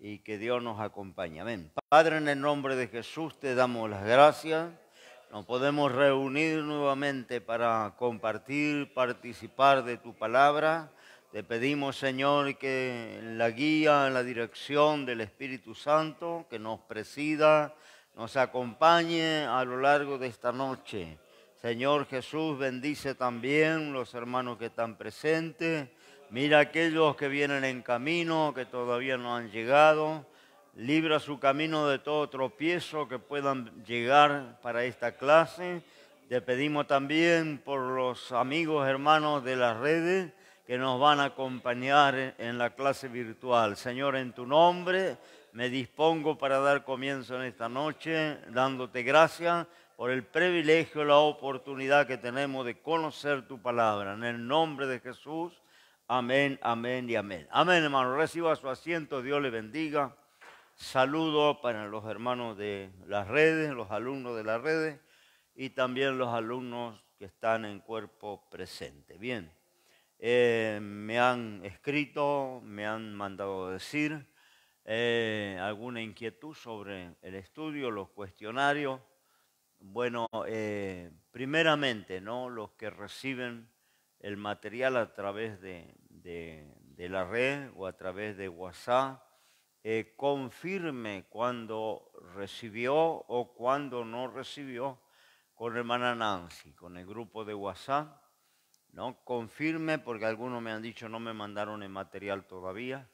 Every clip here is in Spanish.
y que Dios nos acompañe. Amén. Padre, en el nombre de Jesús te damos las gracias. Nos podemos reunir nuevamente para compartir, participar de tu palabra. Te pedimos, Señor, que en la guía, en la dirección del Espíritu Santo, que nos presida, nos acompañe a lo largo de esta noche. Señor Jesús, bendice también los hermanos que están presentes. Mira a aquellos que vienen en camino, que todavía no han llegado. Libra su camino de todo tropiezo, que puedan llegar para esta clase. Te pedimos también por los amigos, hermanos de las redes que nos van a acompañar en la clase virtual. Señor, en tu nombre me dispongo para dar comienzo en esta noche, dándote gracias por el privilegio, la oportunidad que tenemos de conocer tu palabra. En el nombre de Jesús, amén, amén y amén. Amén, hermano. Reciba su asiento, Dios le bendiga. Saludo para los hermanos de las redes, los alumnos de las redes y también los alumnos que están en cuerpo presente. Bien, me han escrito, me han mandado decir alguna inquietud sobre el estudio, los cuestionarios. Bueno, primeramente, ¿no? Los que reciben el material a través de la red o a través de WhatsApp, confirme cuando recibió o cuando no recibió con hermana Nancy, con el grupo de WhatsApp, ¿no? Confirme, porque algunos me han dicho no me mandaron el material todavía.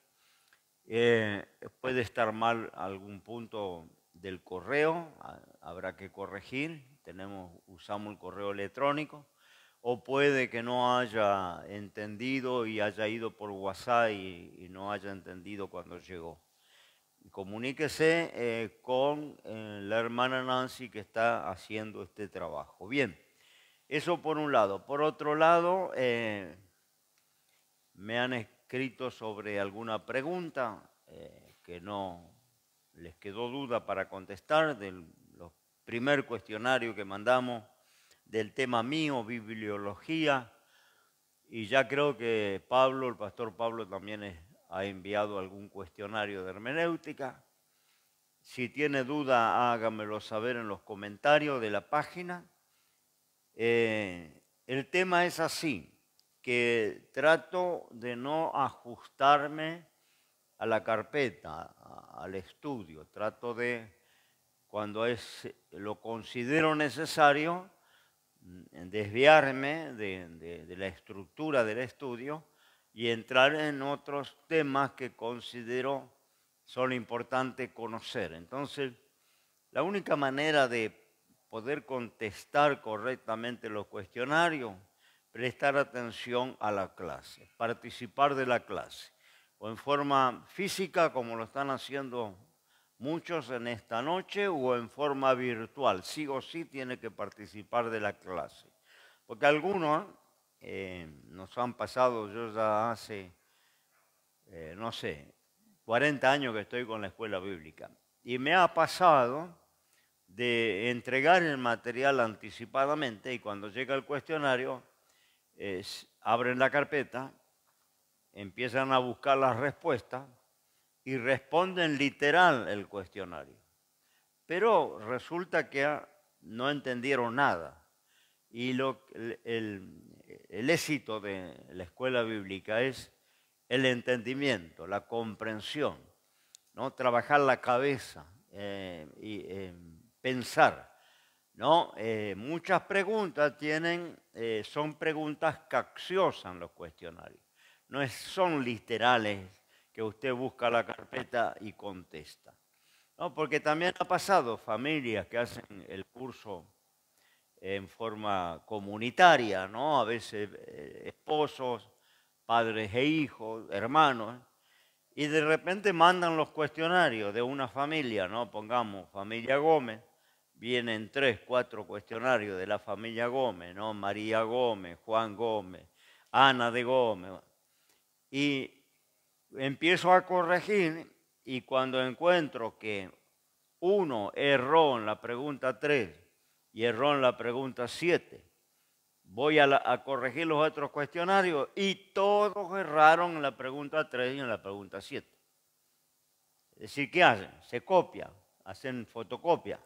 Puede estar mal algún punto del correo, habrá que corregir, usamos el correo electrónico, o puede que no haya entendido y haya ido por WhatsApp y no haya entendido cuando llegó. Comuníquese con la hermana Nancy que está haciendo este trabajo. Bien, eso por un lado. Por otro lado, me han escrito sobre alguna pregunta que no les quedó duda para contestar del primer cuestionario que mandamos del tema mío, bibliología, y ya creo que Pablo, el pastor Pablo también ha enviado algún cuestionario de hermenéutica. Si tiene duda, hágamelo saber en los comentarios de la página. El tema es así, que trato de no ajustarme a la carpeta, al estudio. Trato de, cuando lo considero necesario, desviarme de la estructura del estudio y entrar en otros temas que considero son importantes conocer. Entonces, la única manera de poder contestar correctamente los cuestionarios, prestar atención a la clase, participar de la clase, o en forma física como lo están haciendo muchos en esta noche, o en forma virtual. Sí o sí tiene que participar de la clase. Porque algunos nos han pasado, yo ya hace, no sé, 40 años que estoy con la escuela bíblica. Y me ha pasado de entregar el material anticipadamente y cuando llega el cuestionario, abren la carpeta, empiezan a buscar las respuestas y responden literal el cuestionario. Pero resulta que no entendieron nada. Y el éxito de la escuela bíblica es el entendimiento, la comprensión, ¿no? Trabajar la cabeza y pensar, ¿no? Muchas preguntas son preguntas capciosas en los cuestionarios. No son literales que usted busca la carpeta y contesta. No, porque también ha pasado familias que hacen el curso en forma comunitaria, ¿no? A veces esposos, padres e hijos, hermanos, y de repente mandan los cuestionarios de una familia, ¿no? Pongamos familia Gómez, vienen 3, 4 cuestionarios de la familia Gómez, ¿no? María Gómez, Juan Gómez, Ana de Gómez, y empiezo a corregir y cuando encuentro que uno erró en la pregunta 3 y erró en la pregunta 7, voy a corregir los otros cuestionarios y todos erraron en la pregunta 3 y en la pregunta 7. decir, ¿qué hacen? Se copia, hacen fotocopia.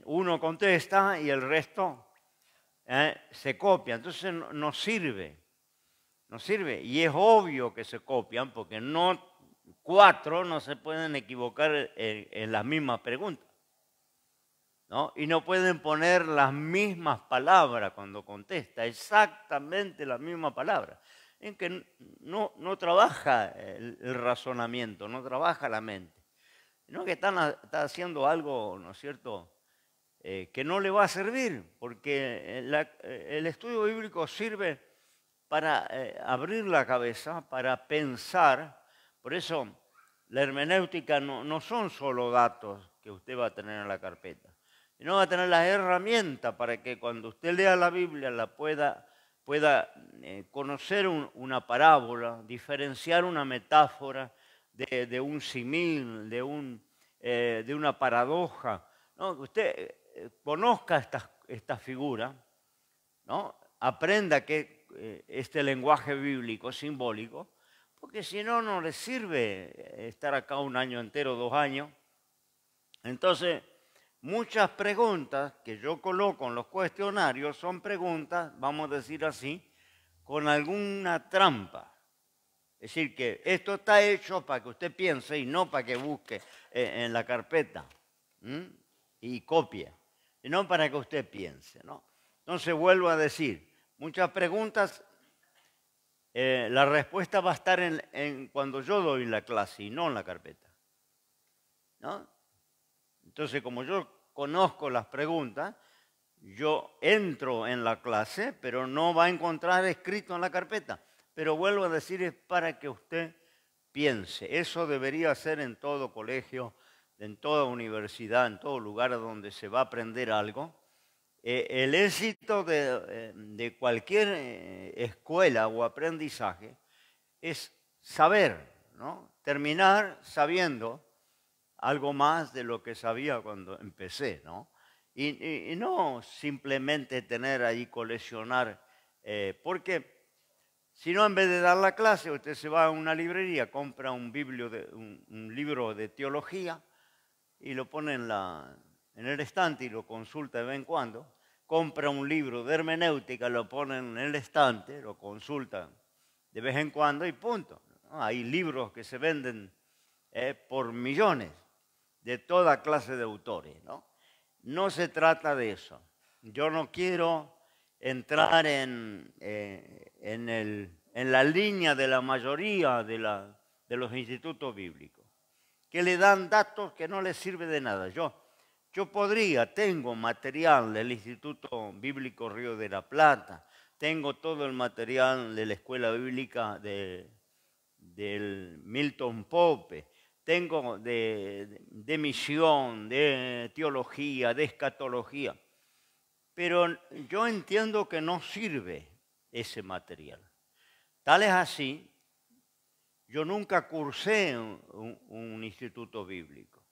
Uno contesta y el resto se copia. Entonces no sirve. No sirve. Y es obvio que se copian porque cuatro no se pueden equivocar en las mismas preguntas, ¿no? Y no pueden poner las mismas palabras cuando contesta, exactamente la misma palabra. En que no trabaja el razonamiento, no trabaja la mente, sino que está haciendo algo, ¿no es cierto?, que no le va a servir, porque el estudio bíblico sirve para abrir la cabeza, para pensar. Por eso la hermenéutica no son solo datos que usted va a tener en la carpeta, sino va a tener las herramientas para que cuando usted lea la Biblia la pueda conocer una parábola, diferenciar una metáfora de un simil, de una paradoja, ¿no? Que usted conozca esta figura, ¿no? Aprenda que este lenguaje bíblico simbólico, porque si no, no le sirve estar acá un año entero, 2 años. Entonces, muchas preguntas que yo coloco en los cuestionarios son preguntas, vamos a decir así, con alguna trampa. Es decir, que esto está hecho para que usted piense y no para que busque en la carpeta y copie, sino para que usted piense, ¿no? Entonces, vuelvo a decir, muchas preguntas, la respuesta va a estar cuando yo doy la clase y no en la carpeta, ¿no? Entonces, como yo conozco las preguntas, yo entro en la clase, pero no va a encontrar escrito en la carpeta. Pero vuelvo a decir, es para que usted piense. Eso debería ser en todo colegio, en toda universidad, en todo lugar donde se va a aprender algo. El éxito de cualquier escuela o aprendizaje es saber, ¿no? Terminar sabiendo algo más de lo que sabía cuando empecé, ¿no? Y no simplemente tener ahí coleccionar, porque si no, en vez de dar la clase, usted se va a una librería, compra un libro de teología y lo pone en el estante y lo consulta de vez en cuando. Compra un libro de hermenéutica, lo pone en el estante, lo consulta de vez en cuando y punto, ¿no? Hay libros que se venden por millones de toda clase de autores, ¿no? No se trata de eso. Yo no quiero entrar en la línea de la mayoría de los institutos bíblicos, que le dan datos que no les sirve de nada. Yo tengo material del Instituto Bíblico Río de la Plata, tengo todo el material de la Escuela Bíblica del Milton Pope, tengo de misión, de teología, de escatología, pero yo entiendo que no sirve ese material. Tal es así, yo nunca cursé un instituto bíblico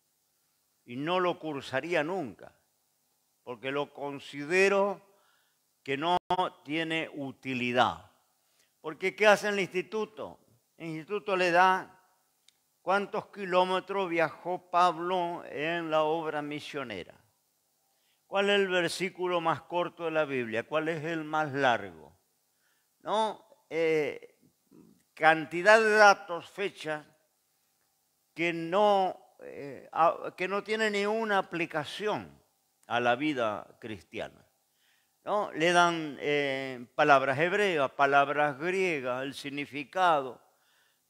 y no lo cursaría nunca, porque lo considero que no tiene utilidad. Porque ¿qué hace el instituto? El instituto le da cuántos kilómetros viajó Pablo en la obra misionera. ¿Cuál es el versículo más corto de la Biblia? ¿Cuál es el más largo? ¿No? Cantidad de datos, fechas, que no tienen ninguna aplicación a la vida cristiana, ¿no? Le dan palabras hebreas, palabras griegas, el significado,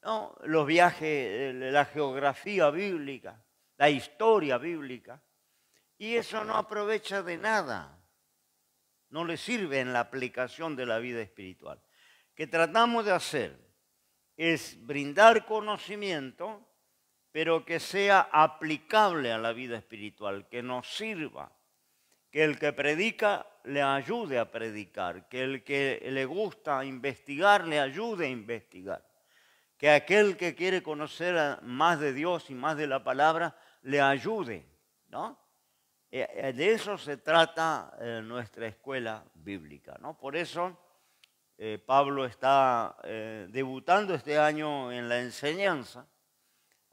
¿no? Los viajes, la geografía bíblica, la historia bíblica, y eso no aprovecha de nada, no le sirve en la aplicación de la vida espiritual. Que tratamos de hacer es brindar conocimiento, pero que sea aplicable a la vida espiritual, que nos sirva, que el que predica le ayude a predicar, que el que le gusta investigar le ayude a investigar, que aquel que quiere conocer más de Dios y más de la palabra le ayude, ¿no? De eso se trata nuestra escuela bíblica, ¿no? Por eso Pablo está debutando este año en la enseñanza,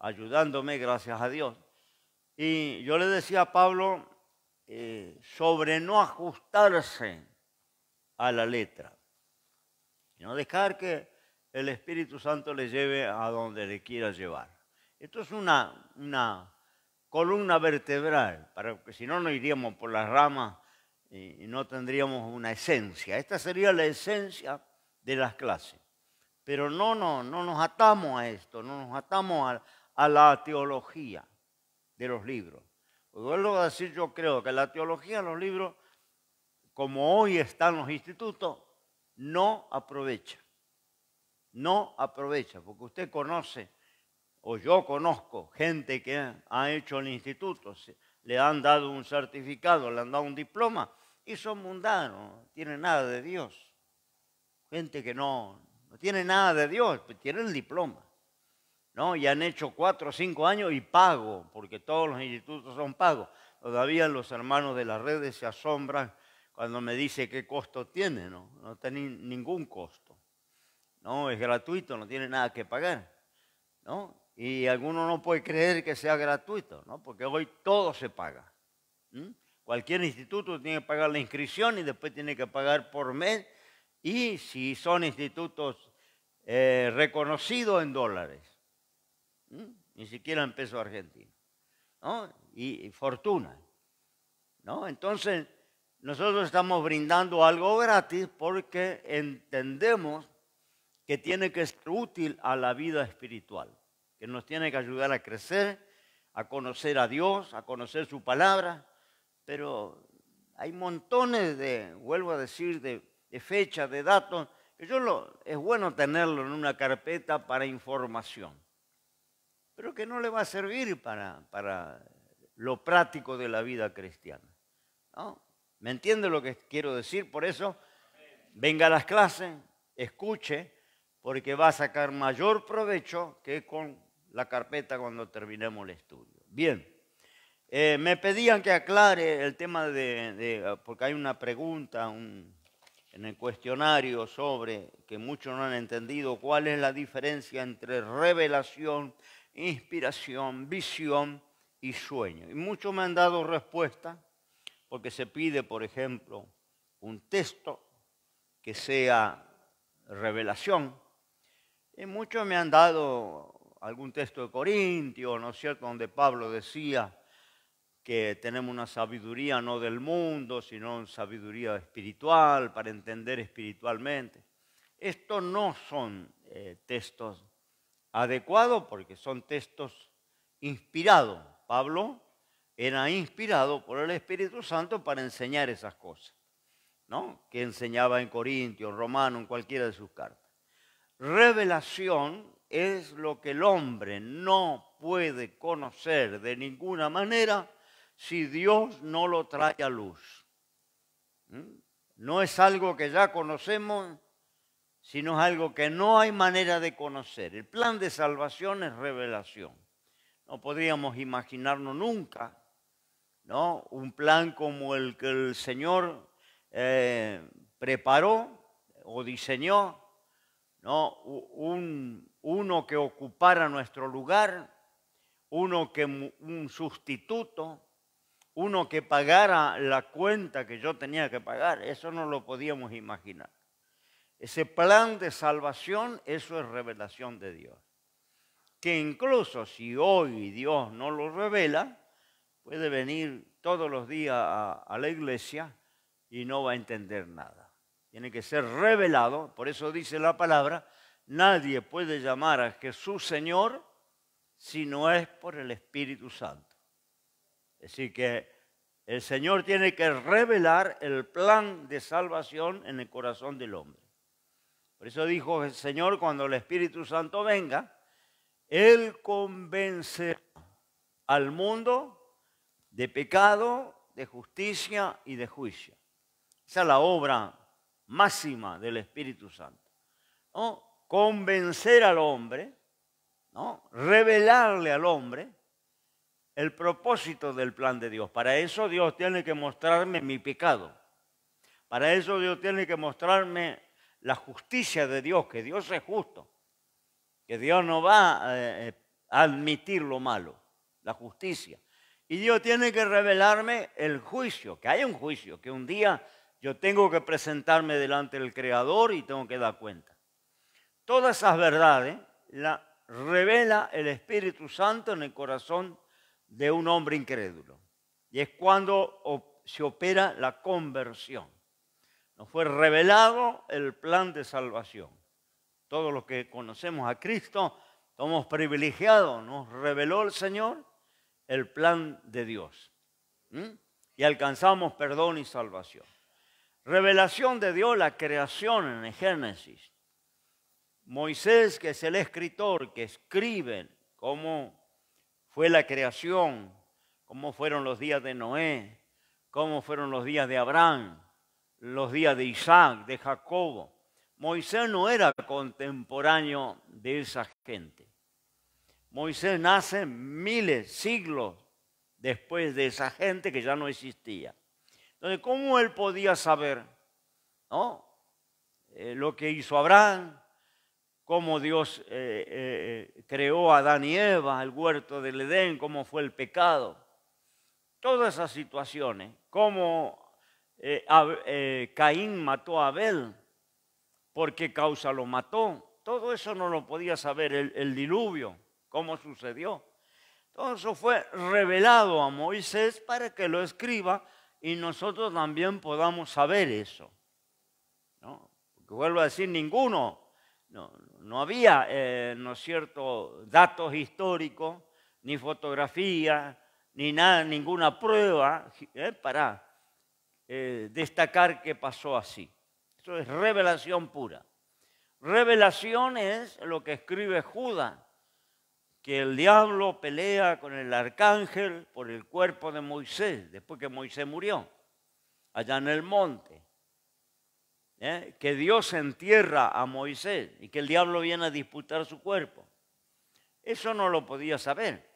ayudándome, gracias a Dios. Y yo le decía a Pablo sobre no ajustarse a la letra, no dejar que el Espíritu Santo le lleve a donde le quiera llevar. Esto es una columna vertebral, porque si no, no iríamos por las ramas y no tendríamos una esencia. Esta sería la esencia de las clases. Pero no nos atamos a esto, no nos atamos a la teología de los libros. Vuelvo a decir, yo creo que la teología de los libros, como hoy están los institutos, no aprovecha. No aprovecha, porque usted conoce, o yo conozco, gente que ha hecho el instituto, le han dado un certificado, le han dado un diploma, y son mundanos, no tienen nada de Dios. Gente que no tiene nada de Dios, pues tiene el diploma, ¿no? Y han hecho 4 o 5 años y pago, porque todos los institutos son pagos. Todavía los hermanos de las redes se asombran cuando me dice qué costo tiene, no tiene ningún costo. No, es gratuito, no tiene nada que pagar, ¿no? Y alguno no puede creer que sea gratuito, ¿no? Porque hoy todo se paga. Cualquier instituto tiene que pagar la inscripción y después tiene que pagar por mes. Y si son institutos reconocidos en dólares, ni siquiera en pesos argentinos, ¿no? Y fortuna, ¿no? Entonces, nosotros estamos brindando algo gratis porque entendemos que tiene que ser útil a la vida espiritual, que nos tiene que ayudar a crecer, a conocer a Dios, a conocer su palabra, pero hay montones de, vuelvo a decir, de fechas, de datos, que es bueno tenerlo en una carpeta para información, pero que no le va a servir para lo práctico de la vida cristiana, ¿no? ¿Me entiende lo que quiero decir? Por eso, venga a las clases, escuche, porque va a sacar mayor provecho que con la carpeta cuando terminemos el estudio. Bien, me pedían que aclare el tema porque hay una pregunta en el cuestionario sobre que muchos no han entendido cuál es la diferencia entre revelación, inspiración, visión y sueño. Y muchos me han dado respuesta porque se pide, por ejemplo, un texto que sea revelación. Y muchos me han dado algún texto de Corintios, ¿no es cierto?, donde Pablo decía que tenemos una sabiduría no del mundo, sino una sabiduría espiritual para entender espiritualmente. Estos no son textos adecuados porque son textos inspirados. Pablo era inspirado por el Espíritu Santo para enseñar esas cosas, ¿no? Que enseñaba en Corintios, Romanos, en cualquiera de sus cartas. Revelación es lo que el hombre no puede conocer de ninguna manera si Dios no lo trae a luz. No es algo que ya conocemos, sino es algo que no hay manera de conocer. El plan de salvación es revelación. No podríamos imaginarnos nunca, ¿no?, un plan como el que el Señor preparó o diseñó, ¿no? Uno que ocupara nuestro lugar, un sustituto, uno que pagara la cuenta que yo tenía que pagar. Eso no lo podíamos imaginar. Ese plan de salvación, eso es revelación de Dios. Que incluso si hoy Dios no lo revela, puede venir todos los días a la iglesia y no va a entender nada. Tiene que ser revelado, por eso dice la palabra, nadie puede llamar a Jesús Señor si no es por el Espíritu Santo. Es decir, que el Señor tiene que revelar el plan de salvación en el corazón del hombre. Por eso dijo el Señor, cuando el Espíritu Santo venga, Él convencerá al mundo de pecado, de justicia y de juicio. Esa es la obra máxima del Espíritu Santo, ¿no? Convencer al hombre, ¿no? Revelarle al hombre el propósito del plan de Dios. Para eso Dios tiene que mostrarme mi pecado. Para eso Dios tiene que mostrarme la justicia de Dios, que Dios es justo, que Dios no va admitir lo malo, la justicia. Y Dios tiene que revelarme el juicio, que hay un juicio, que un día yo tengo que presentarme delante del Creador y tengo que dar cuenta. Todas esas verdades las revela el Espíritu Santo en el corazón de un hombre incrédulo. Y es cuando se opera la conversión. Nos fue revelado el plan de salvación. Todos los que conocemos a Cristo somos privilegiados. Nos reveló el Señor el plan de Dios. Y alcanzamos perdón y salvación. Revelación de Dios, la creación en el Génesis. Moisés, que es el escritor que escribe cómo fue la creación, cómo fueron los días de Noé, cómo fueron los días de Abraham, los días de Isaac, de Jacobo. Moisés no era contemporáneo de esa gente. Moisés nace miles, siglos después de esa gente que ya no existía. Entonces, ¿cómo él podía saber, ¿no? Lo que hizo Abraham, cómo Dios creó a Adán y Eva, el huerto del Edén, cómo fue el pecado? Todas esas situaciones, cómo Caín mató a Abel, por qué causa lo mató, todo eso no lo podía saber. El diluvio, cómo sucedió. Todo eso fue revelado a Moisés para que lo escriba y nosotros también podamos saber eso, ¿no? Porque vuelvo a decir, no había, ¿no es cierto?, datos históricos, ni fotografías, ni nada, ninguna prueba para destacar que pasó así. Eso es revelación pura. Revelación es lo que escribe Judas, que el diablo pelea con el arcángel por el cuerpo de Moisés, después que Moisés murió, allá en el monte. Que Dios entierra a Moisés y que el diablo viene a disputar su cuerpo. Eso no lo podía saber.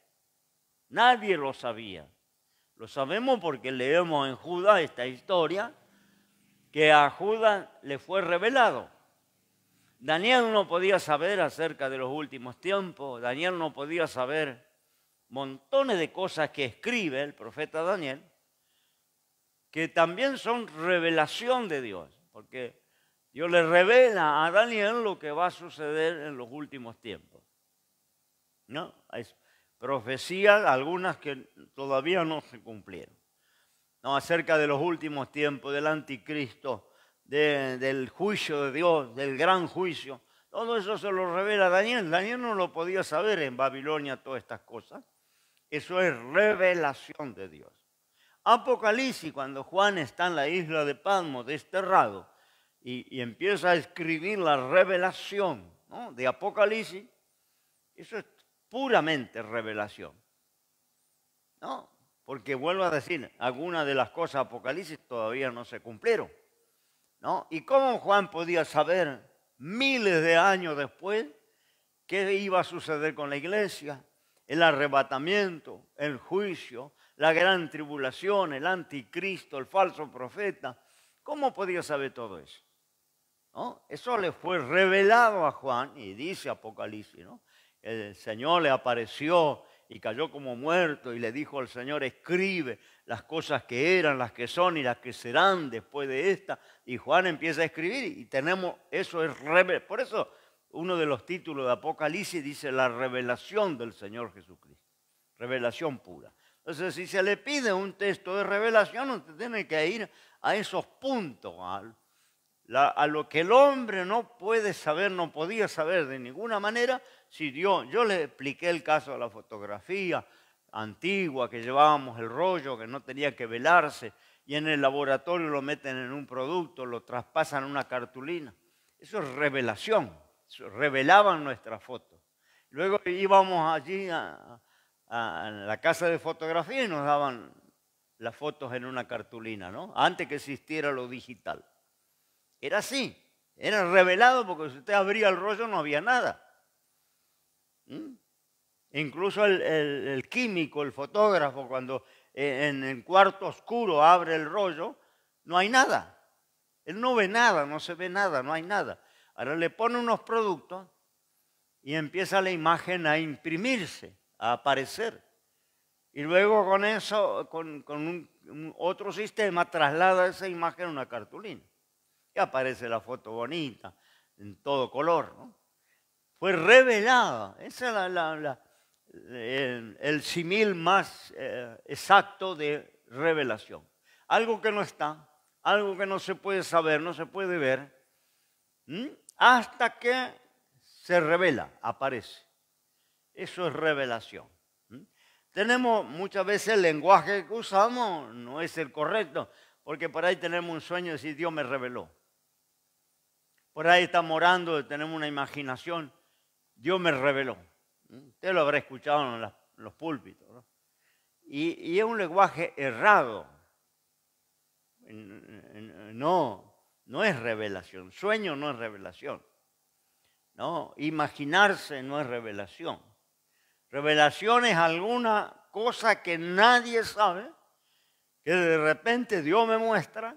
Nadie lo sabía. Lo sabemos porque leemos en Judas esta historia, que a Judas le fue revelado. Daniel no podía saber acerca de los últimos tiempos. Daniel no podía saber montones de cosas que escribe el profeta Daniel, que también son revelación de Dios, porque Dios le revela a Daniel lo que va a suceder en los últimos tiempos. ¿No? Hay profecías, algunas que todavía no se cumplieron. ¿No? Acerca de los últimos tiempos, del anticristo, del juicio de Dios, del gran juicio. Todo eso se lo revela Daniel. Daniel no lo podía saber en Babilonia, todas estas cosas. Eso es revelación de Dios. Apocalipsis, cuando Juan está en la isla de Patmos, desterrado, y empieza a escribir la revelación, ¿no?, de Apocalipsis, eso es puramente revelación, ¿no? Porque vuelvo a decir, algunas de las cosas de Apocalipsis todavía no se cumplieron, ¿no? ¿Y cómo Juan podía saber miles de años después qué iba a suceder con la iglesia? El arrebatamiento, el juicio, la gran tribulación, el anticristo, el falso profeta. ¿Cómo podía saber todo eso? ¿No? Eso le fue revelado a Juan, y dice Apocalipsis, ¿no? El Señor le apareció y cayó como muerto y le dijo al Señor: escribe las cosas que eran, las que son y las que serán después de esta. Y Juan empieza a escribir y tenemos, eso es revelación. Por eso uno de los títulos de Apocalipsis dice la revelación del Señor Jesucristo. Revelación pura. Entonces, si se le pide un texto de revelación, usted tiene que ir a esos puntos, a lo que el hombre no puede saber, no podía saber de ninguna manera. Si yo le expliqué el caso de la fotografía antigua, que llevábamos el rollo, que no tenía que velarse, y en el laboratorio lo meten en un producto, lo traspasan en una cartulina. Eso es revelación, eso revelaban nuestras fotos. Luego íbamos allí a la casa de fotografía y nos daban las fotos en una cartulina, ¿no? Antes que existiera lo digital. Era así, era revelado, porque si usted abría el rollo no había nada. Incluso el químico, el fotógrafo, cuando en el cuarto oscuro abre el rollo, no hay nada. Él no ve nada, no se ve nada, no hay nada. Ahora le pone unos productos y empieza la imagen a imprimirse, a aparecer. Y luego con eso, con un otro sistema, traslada esa imagen a una cartulina. Y aparece la foto bonita, en todo color, ¿no? Fue revelada. Ese es el símil más exacto de revelación. Algo que no está, algo que no se puede saber, no se puede ver, hasta que se revela, aparece. Eso es revelación. Tenemos muchas veces el lenguaje que usamos, no es el correcto, porque por ahí tenemos un sueño de decir Dios me reveló. Por ahí estamos orando, tenemos una imaginación, Dios me reveló. Usted lo habrá escuchado en los púlpitos, ¿no? Y es un lenguaje errado. No es revelación. Sueño no es revelación. No, imaginarse no es revelación. Revelación es alguna cosa que nadie sabe, que de repente Dios me muestra,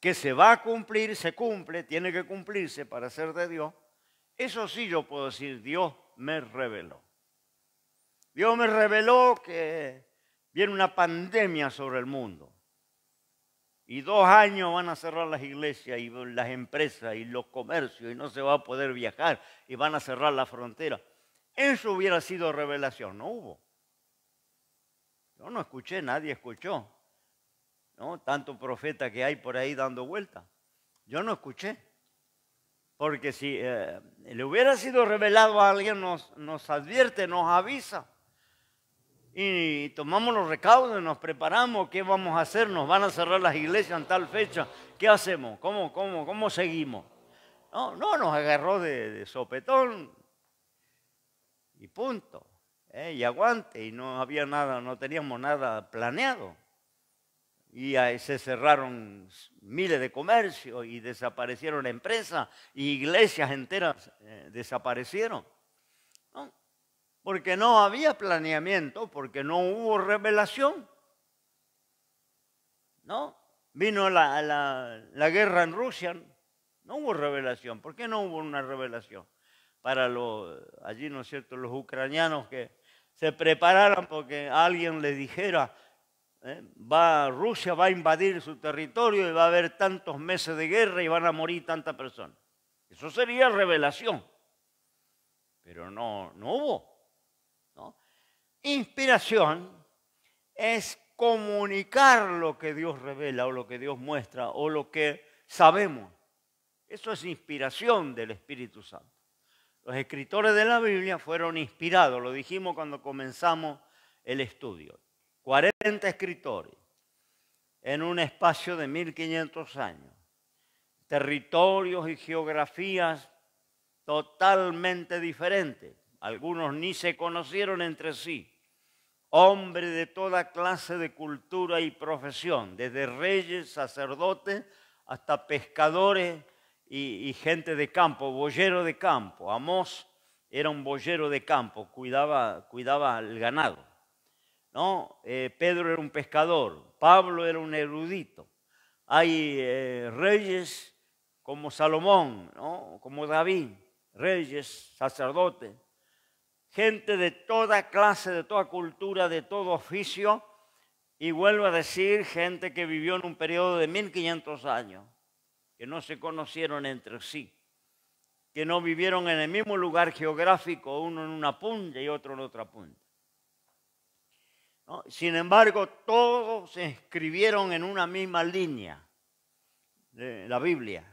que se va a cumplir, se cumple, tiene que cumplirse para ser de Dios. Eso sí yo puedo decir, Dios me reveló. Dios me reveló que viene una pandemia sobre el mundo. Y 2 años van a cerrar las iglesias y las empresas y los comercios y no se va a poder viajar y van a cerrar la frontera. Eso hubiera sido revelación, no hubo. Yo no escuché, nadie escuchó, ¿no? Tanto profeta que hay por ahí dando vueltas. Yo no escuché. Porque si le hubiera sido revelado a alguien, nos advierte, nos avisa. Y tomamos los recaudos, nos preparamos, ¿qué vamos a hacer? Nos van a cerrar las iglesias en tal fecha, ¿qué hacemos? ¿Cómo seguimos? No, nos agarró de sopetón y punto. Y aguante, y no había nada, no teníamos nada planeado. Y ahí se cerraron miles de comercios y desaparecieron empresas y iglesias enteras desaparecieron. ¿No? Porque no había planeamiento, porque no hubo revelación. ¿No? Vino la guerra en Rusia, no hubo revelación. ¿Por qué no hubo una revelación? Para allí, ¿no es cierto?, los ucranianos que se prepararan porque alguien les dijera, Rusia va a invadir su territorio y va a haber tantos meses de guerra y van a morir tantas personas. Eso sería revelación. Pero no hubo. ¿No? Inspiración es comunicar lo que Dios revela o lo que Dios muestra o lo que sabemos. Eso es inspiración del Espíritu Santo. Los escritores de la Biblia fueron inspirados, lo dijimos cuando comenzamos el estudio. 40 escritores en un espacio de 1500 años. Territorios y geografías totalmente diferentes. Algunos ni se conocieron entre sí. Hombres de toda clase de cultura y profesión, desde reyes, sacerdotes, hasta pescadores y gente de campo, boyero de campo. Amós era un boyero de campo, cuidaba el ganado. ¿No? Pedro era un pescador, Pablo era un erudito. Hay reyes como Salomón, ¿no? Como David, reyes, sacerdotes, gente de toda clase, de toda cultura, de todo oficio, y vuelvo a decir, gente que vivió en un periodo de 1500 años, que no se conocieron entre sí, que no vivieron en el mismo lugar geográfico, uno en una punta y otro en otra punta. ¿No? Sin embargo, todos se escribieron en una misma línea de la Biblia.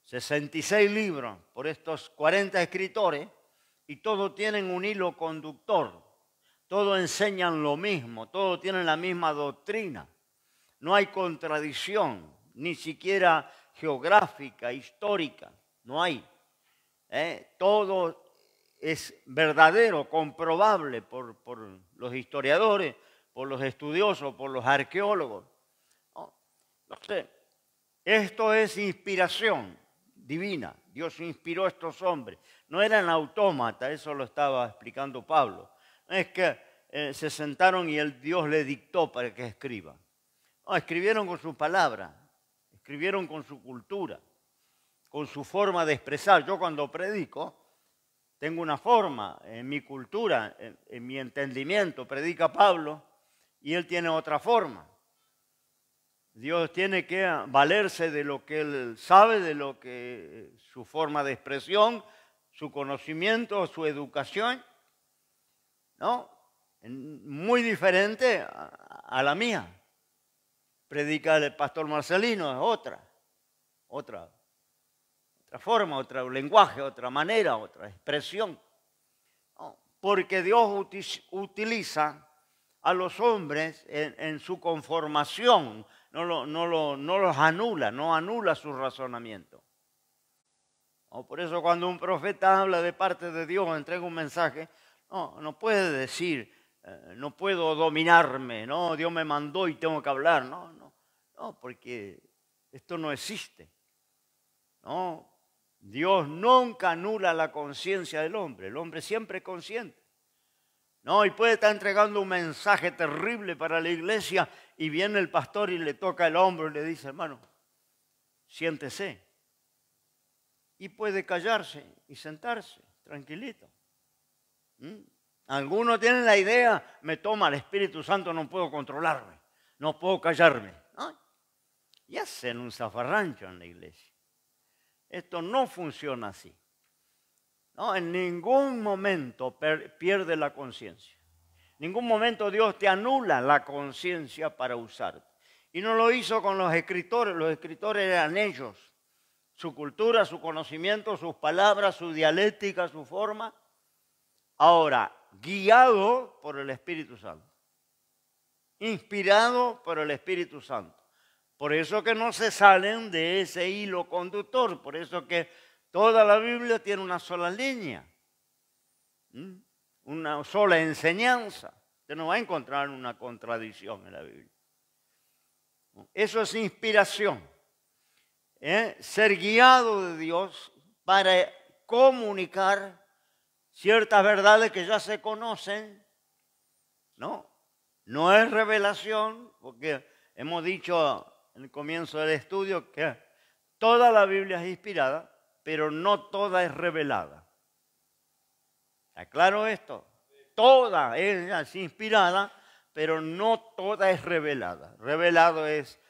66 libros por estos 40 escritores y todos tienen un hilo conductor. Todos enseñan lo mismo, todos tienen la misma doctrina. No hay contradicción, ni siquiera geográfica, histórica, no hay. Todo es verdadero, comprobable por los historiadores, por los estudiosos, por los arqueólogos. Entonces, esto es inspiración divina. Dios inspiró a estos hombres. No eran autómatas, eso lo estaba explicando Pablo. No es que se sentaron y Dios le dictó para que escriban. No, escribieron con sus palabras, escribieron con su cultura, con su forma de expresar. Yo cuando predico, tengo una forma en mi cultura, en mi entendimiento, predica Pablo, y él tiene otra forma. Dios tiene que valerse de lo que él sabe, de lo que su forma de expresión, su conocimiento, su educación, ¿no? Muy diferente a la mía. Predica el pastor Marcelino, es otra forma, otro lenguaje, otra manera, otra expresión. ¿No? Porque Dios utiliza a los hombres en su conformación, no los anula, no anula su razonamiento. ¿No? Por eso cuando un profeta habla de parte de Dios, entrega un mensaje, no puede decir, no puedo dominarme, no, Dios me mandó y tengo que hablar, no, porque esto no existe. No, Dios nunca anula la conciencia del hombre, el hombre siempre es consciente. No, y puede estar entregando un mensaje terrible para la iglesia y viene el pastor y le toca el hombro y le dice, hermano, siéntese. Y puede callarse y sentarse tranquilito. Algunos tienen la idea, me toma el Espíritu Santo, no puedo controlarme, no puedo callarme. ¿No? Y hacen un zafarrancho en la iglesia. Esto no funciona así. No, en ningún momento pierde la conciencia. En ningún momento Dios te anula la conciencia para usarte. Y no lo hizo con los escritores eran ellos. Su cultura, su conocimiento, sus palabras, su dialéctica, su forma. Ahora, guiado por el Espíritu Santo. Inspirado por el Espíritu Santo. Por eso que no se salen de ese hilo conductor. Por eso que toda la Biblia tiene una sola línea. Una sola enseñanza. Usted no va a encontrar una contradicción en la Biblia. Eso es inspiración. Ser guiado de Dios para comunicar ciertas verdades que ya se conocen. No es revelación, porque hemos dicho en el comienzo del estudio que toda la Biblia es inspirada, pero no toda es revelada. ¿Está claro esto? Toda es inspirada, pero no toda es revelada. Revelado es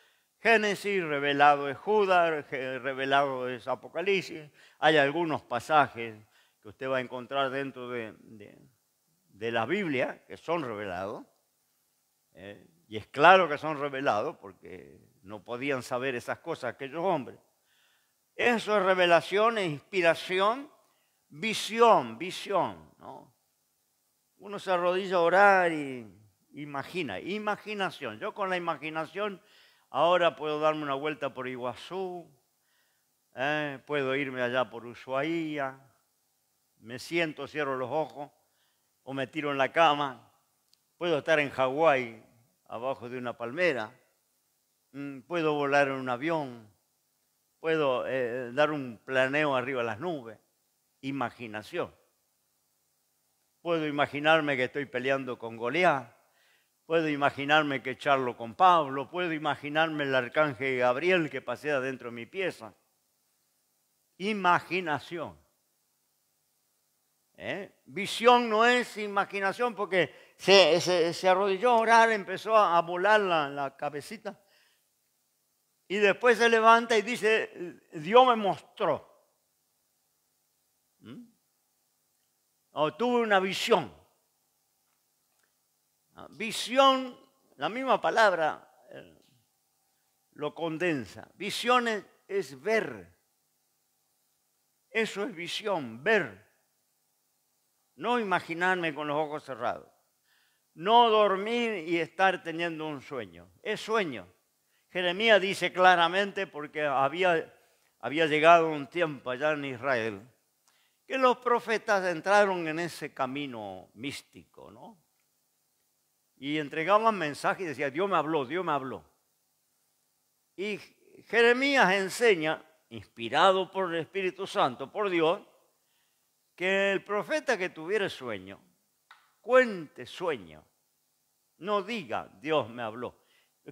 Génesis, revelado es Judas, revelado es Apocalipsis. Hay algunos pasajes que usted va a encontrar dentro de la Biblia que son revelados. Y es claro que son revelados porque no podían saber esas cosas aquellos hombres. Eso es revelación e inspiración, visión, ¿no? Uno se arrodilla a orar y imaginación. Yo con la imaginación ahora puedo darme una vuelta por Iguazú, puedo irme allá por Ushuaia, me siento, cierro los ojos o me tiro en la cama, puedo estar en Hawái abajo de una palmera, puedo volar en un avión, puedo dar un planeo arriba de las nubes, imaginación. Puedo imaginarme que estoy peleando con Goliat, puedo imaginarme que charlo con Pablo, puedo imaginarme el arcángel Gabriel que pasea dentro de mi pieza. Imaginación. Visión no es imaginación porque se arrodilló a orar, empezó a volar la cabecita y después se levanta y dice, Dios me mostró. Tuve una visión. Visión, la misma palabra lo condensa. Visión es ver. Eso es visión, ver. No imaginarme con los ojos cerrados. No dormir y estar teniendo un sueño. Es sueño. Jeremías dice claramente, porque había llegado un tiempo allá en Israel, que los profetas entraron en ese camino místico, ¿no? Y entregaban mensajes y decían, Dios me habló, Dios me habló. Y Jeremías enseña, inspirado por el Espíritu Santo, por Dios, que el profeta que tuviera sueño, cuente sueño, no diga, Dios me habló.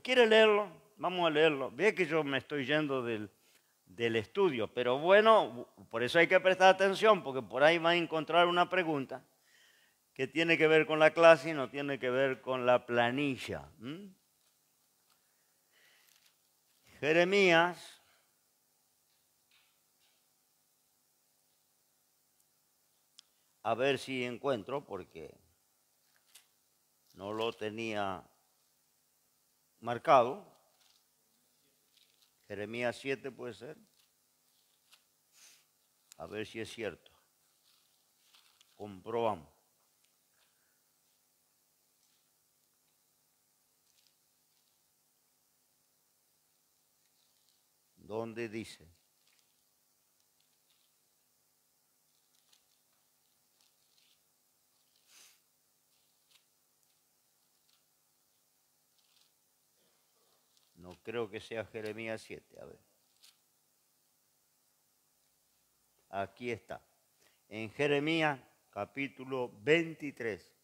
¿Quiere leerlo? Vamos a leerlo. Ve que yo me estoy yendo del del estudio. Pero bueno, por eso hay que prestar atención, porque por ahí va a encontrar una pregunta que tiene que ver con la clase y no tiene que ver con la planilla. Jeremías, a ver si encuentro, porque no lo tenía marcado. Jeremías 7 puede ser. A ver si es cierto. Comprobamos. ¿Dónde dice? No creo que sea Jeremías 7. A ver. Aquí está. En Jeremías capítulo 23.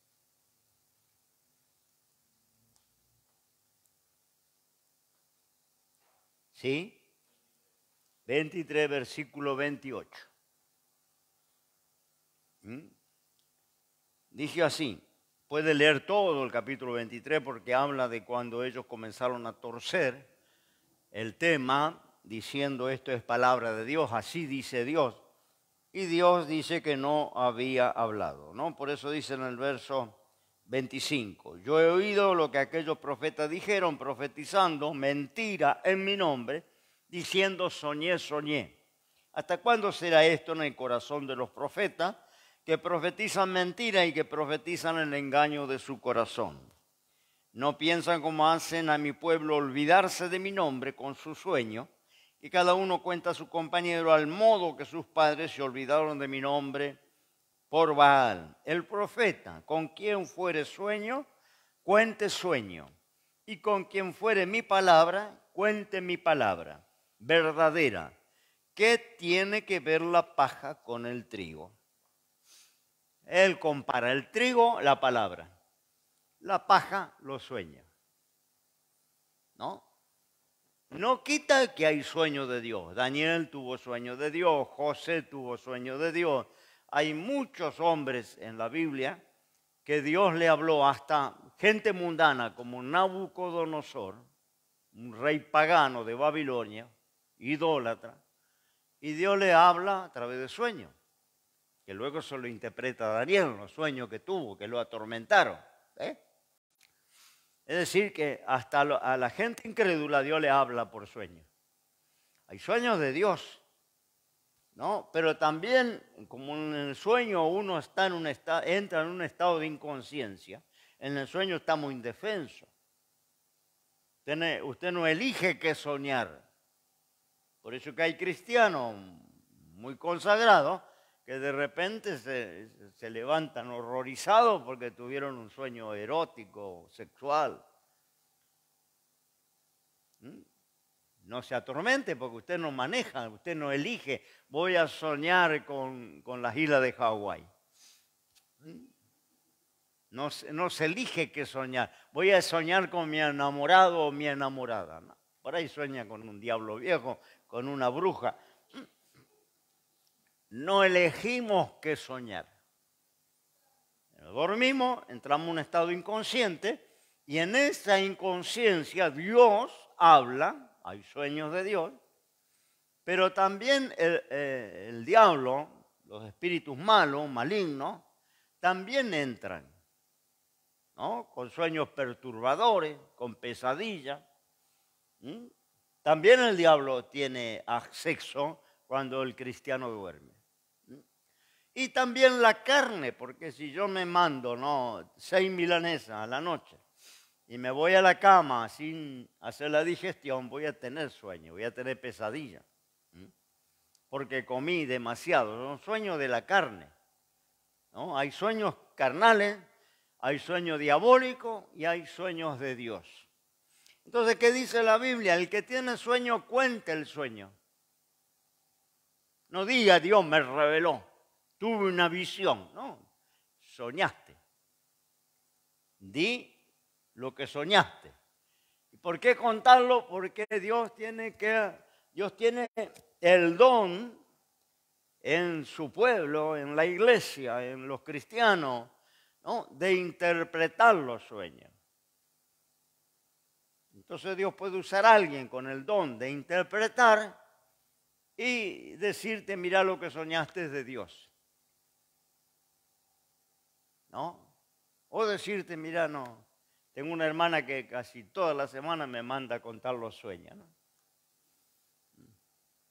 ¿Sí? 23, versículo 28. Dice así. Puede leer todo el capítulo 23 porque habla de cuando ellos comenzaron a torcer el tema, diciendo esto es palabra de Dios, así dice Dios. Y Dios dice que no había hablado, ¿no? Por eso dice en el verso 25, yo he oído lo que aquellos profetas dijeron, profetizando mentira en mi nombre, diciendo soñé, soñé. ¿Hasta cuándo será esto en el corazón de los profetas que profetizan mentira y que profetizan el engaño de su corazón? No piensan como hacen a mi pueblo olvidarse de mi nombre con su sueño, y cada uno cuenta a su compañero al modo que sus padres se olvidaron de mi nombre por Baal. El profeta, con quien fuere sueño, cuente sueño, y con quien fuere mi palabra, cuente mi palabra verdadera. ¿Qué tiene que ver la paja con el trigo? Él compara el trigo, la palabra. La paja, los sueños. ¿No? No quita que hay sueños de Dios. Daniel tuvo sueños de Dios, José tuvo sueños de Dios. Hay muchos hombres en la Biblia que Dios le habló, hasta gente mundana como Nabucodonosor, un rey pagano de Babilonia, idólatra, y Dios le habla a través de sueños, que luego se lo interpreta a Daniel, los sueños que tuvo, que lo atormentaron. Es decir, que hasta a la gente incrédula Dios le habla por sueños. Hay sueños de Dios, ¿no? Pero también, como en el sueño uno está entra en un estado de inconsciencia, en el sueño estamos indefensos. Usted no elige qué soñar. Por eso que hay cristianos muy consagrados que de repente se levantan horrorizados porque tuvieron un sueño erótico, sexual. No se atormente porque usted no maneja, usted no elige, voy a soñar con las islas de Hawái. No se elige qué soñar. Voy a soñar con mi enamorado o mi enamorada. ¿No? Por ahí sueña con un diablo viejo, con una bruja. No elegimos qué soñar. Dormimos, entramos en un estado inconsciente y en esa inconsciencia Dios habla, hay sueños de Dios, pero también el diablo, los espíritus malos, malignos, también entran, ¿no? Con sueños perturbadores, con pesadillas. También el diablo tiene acceso cuando el cristiano duerme. Y también la carne, porque si yo me mando, ¿no?, 6 milanesas a la noche y me voy a la cama sin hacer la digestión, voy a tener sueño, voy a tener pesadilla. Porque comí demasiado, son sueños de la carne, ¿no? Hay sueños carnales, hay sueños diabólicos y hay sueños de Dios. Entonces, ¿qué dice la Biblia? El que tiene sueño, cuente el sueño. No diga, Dios me reveló, tuve una visión. No, soñaste. Di lo que soñaste. ¿Y por qué contarlo? Porque Dios tiene que Dios tiene el don en su pueblo, en la iglesia, en los cristianos, ¿no?, de interpretar los sueños. Entonces Dios puede usar a alguien con el don de interpretar y decirte, mira lo que soñaste de Dios, ¿no? O decirte, mira, no, tengo una hermana que casi toda la semana me manda a contar los sueños, ¿no?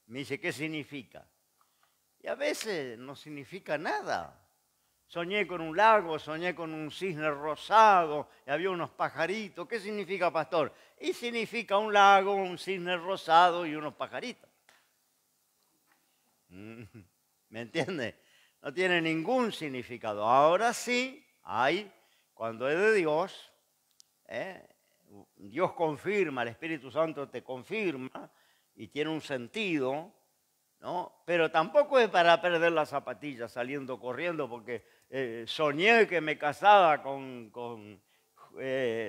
Me dice, ¿qué significa? Y a veces no significa nada. Soñé con un lago, soñé con un cisne rosado, y había unos pajaritos. ¿Qué significa, pastor? Y significa un lago, un cisne rosado y unos pajaritos. ¿Me entiende? No tiene ningún significado. Ahora sí, hay, cuando es de Dios, Dios confirma, el Espíritu Santo te confirma y tiene un sentido, ¿no? Pero tampoco es para perder las zapatillas saliendo corriendo porque soñé que me casaba con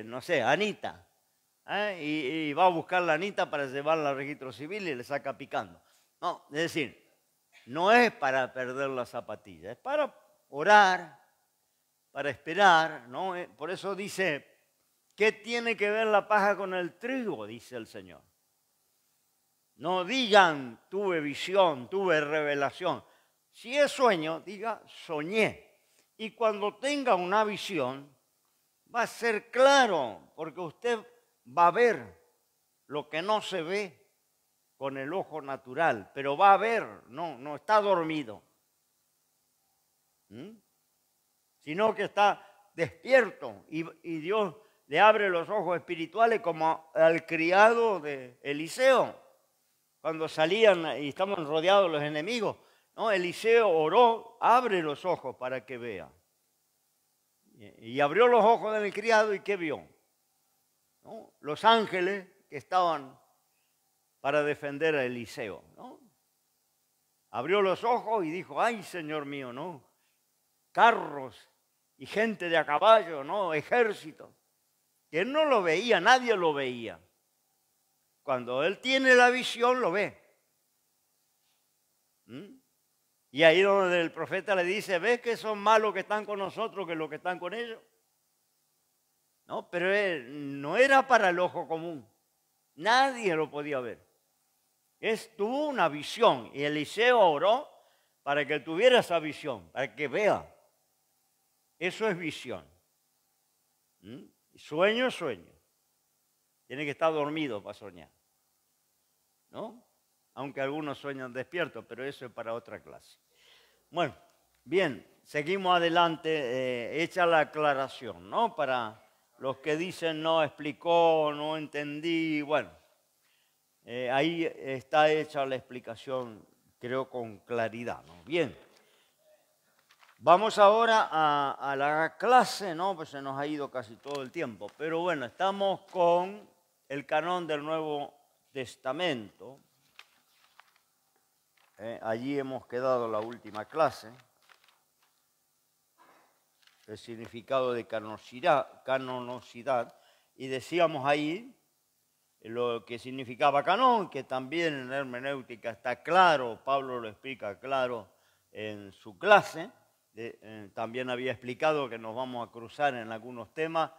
no sé, Anita. Y va a buscar la Anita para llevarla al registro civil y le saca picando. No, es decir, no es para perder las zapatillas, es para orar, para esperar, ¿no? Por eso dice, ¿qué tiene que ver la paja con el trigo?, dice el Señor. No digan, tuve visión, tuve revelación. Si es sueño, diga, soñé. Y cuando tenga una visión, va a ser claro, porque usted va a ver lo que no se ve con el ojo natural, pero va a ver, no está dormido, sino que está despierto y Dios le abre los ojos espirituales como al criado de Eliseo. Cuando salían y estaban rodeados los enemigos, ¿no? Eliseo oró, abre los ojos para que vea. Y abrió los ojos del criado y ¿qué vio? ¿No? Los ángeles que estaban para defender a Eliseo, ¿no? Abrió los ojos y dijo, ay, Señor mío, ¿no? Carros y gente de a caballo, ¿no? Ejército. Que no lo veía, nadie lo veía. Cuando él tiene la visión, lo ve. Y ahí donde el profeta le dice, ¿ves que son más los que están con nosotros que los que están con ellos? No, pero él no era para el ojo común. Nadie lo podía ver. Tuvo una visión y Eliseo oró para que tuviera esa visión, para que vea. Eso es visión. Sueño es sueño. Tiene que estar dormido para soñar, ¿no? Aunque algunos sueñan despiertos, pero eso es para otra clase. Bueno, bien, seguimos adelante, hecha la aclaración, ¿no? Para los que dicen no explicó, no entendí, bueno, ahí está hecha la explicación, creo, con claridad, ¿no? Bien, vamos ahora a la clase, ¿no? Pues se nos ha ido casi todo el tiempo, pero bueno, estamos con el canon del Nuevo Testamento. Allí hemos quedado la última clase. El significado de canonosidad. Y decíamos ahí lo que significaba canón, que también en hermenéutica está claro, Pablo lo explica claro en su clase. También había explicado que nos vamos a cruzar en algunos temas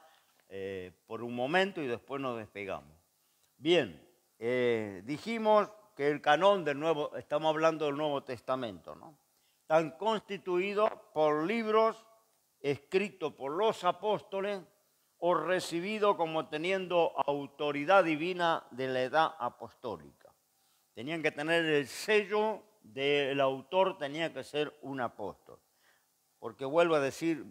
por un momento y después nos despegamos. Bien, dijimos que el canón del Nuevo, estamos hablando del Nuevo Testamento, ¿no? Están constituidos por libros escritos por los apóstoles o recibidos como teniendo autoridad divina de la edad apostólica. Tenían que tener el sello del autor, tenía que ser un apóstol. Porque vuelvo a decir,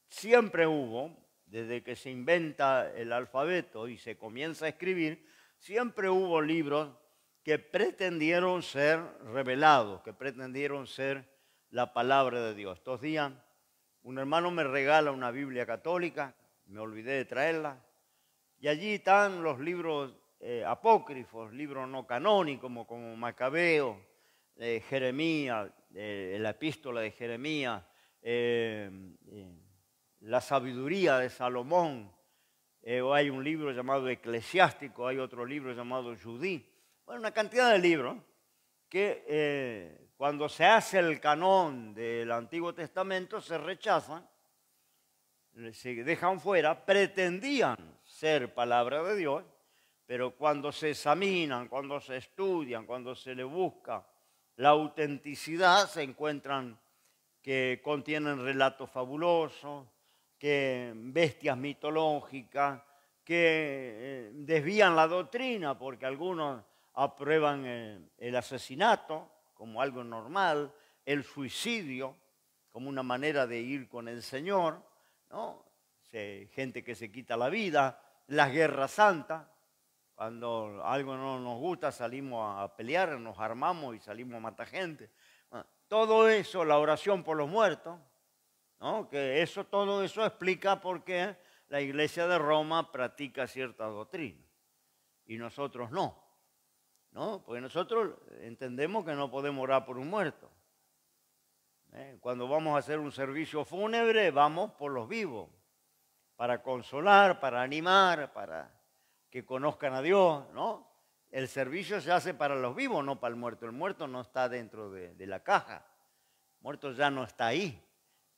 siempre hubo, desde que se inventa el alfabeto y se comienza a escribir, siempre hubo libros que pretendieron ser revelados, que pretendieron ser la palabra de Dios. Estos días un hermano me regala una Biblia católica, me olvidé de traerla, y allí están los libros apócrifos, libros no canónicos como Macabeo, Jeremías, la epístola de Jeremías, la sabiduría de Salomón, o hay un libro llamado Eclesiástico, hay otro libro llamado Judí. bueno, una cantidad de libros que cuando se hace el canón del Antiguo Testamento se rechazan, se dejan fuera, pretendían ser palabra de Dios, pero cuando se examinan, cuando se estudian, cuando se le busca la autenticidad, se encuentran que contienen relatos fabulosos, que bestias mitológicas, que desvían la doctrina, porque algunos aprueban el asesinato como algo normal, el suicidio como una manera de ir con el Señor, ¿no? Gente que se quita la vida, las guerras santas, cuando algo no nos gusta salimos a pelear, nos armamos y salimos a matar gente. Bueno, todo eso, la oración por los muertos, ¿no? Que todo eso explica por qué la Iglesia de Roma practica cierta doctrina y nosotros no, ¿no? Porque nosotros entendemos que no podemos orar por un muerto. Cuando vamos a hacer un servicio fúnebre, vamos por los vivos, para consolar, para animar, para que conozcan a Dios, ¿no? El servicio se hace para los vivos, no para el muerto. El muerto no está dentro de la caja. El muerto ya no está ahí.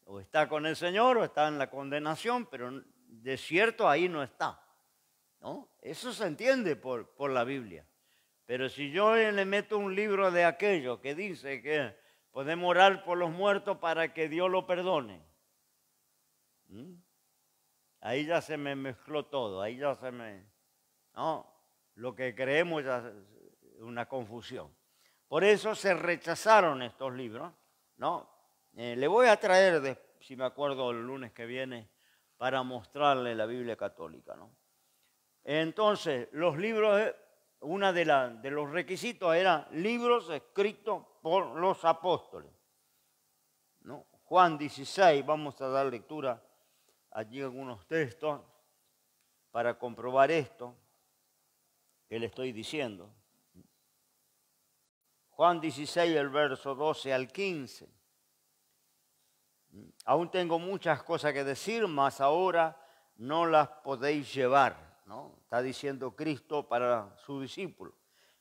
O está con el Señor o está en la condenación, pero de cierto ahí no está, ¿no? Eso se entiende por la Biblia. Pero si yo le meto un libro de aquello que dice que podemos orar por los muertos para que Dios lo perdone, ahí ya se me mezcló todo, ahí ya se me... No, lo que creemos ya es una confusión. Por eso se rechazaron estos libros, ¿no? Le voy a traer, si me acuerdo, el lunes que viene para mostrarle la Biblia católica, ¿no? Entonces, los libros, uno de los requisitos era libros escritos por los apóstoles, ¿no? Juan 16, vamos a dar lectura allí algunos textos para comprobar esto que le estoy diciendo. Juan 16, el verso 12 al 15. Aún tengo muchas cosas que decir, mas ahora no las podéis llevar, ¿no? Está diciendo Cristo para su discípulo.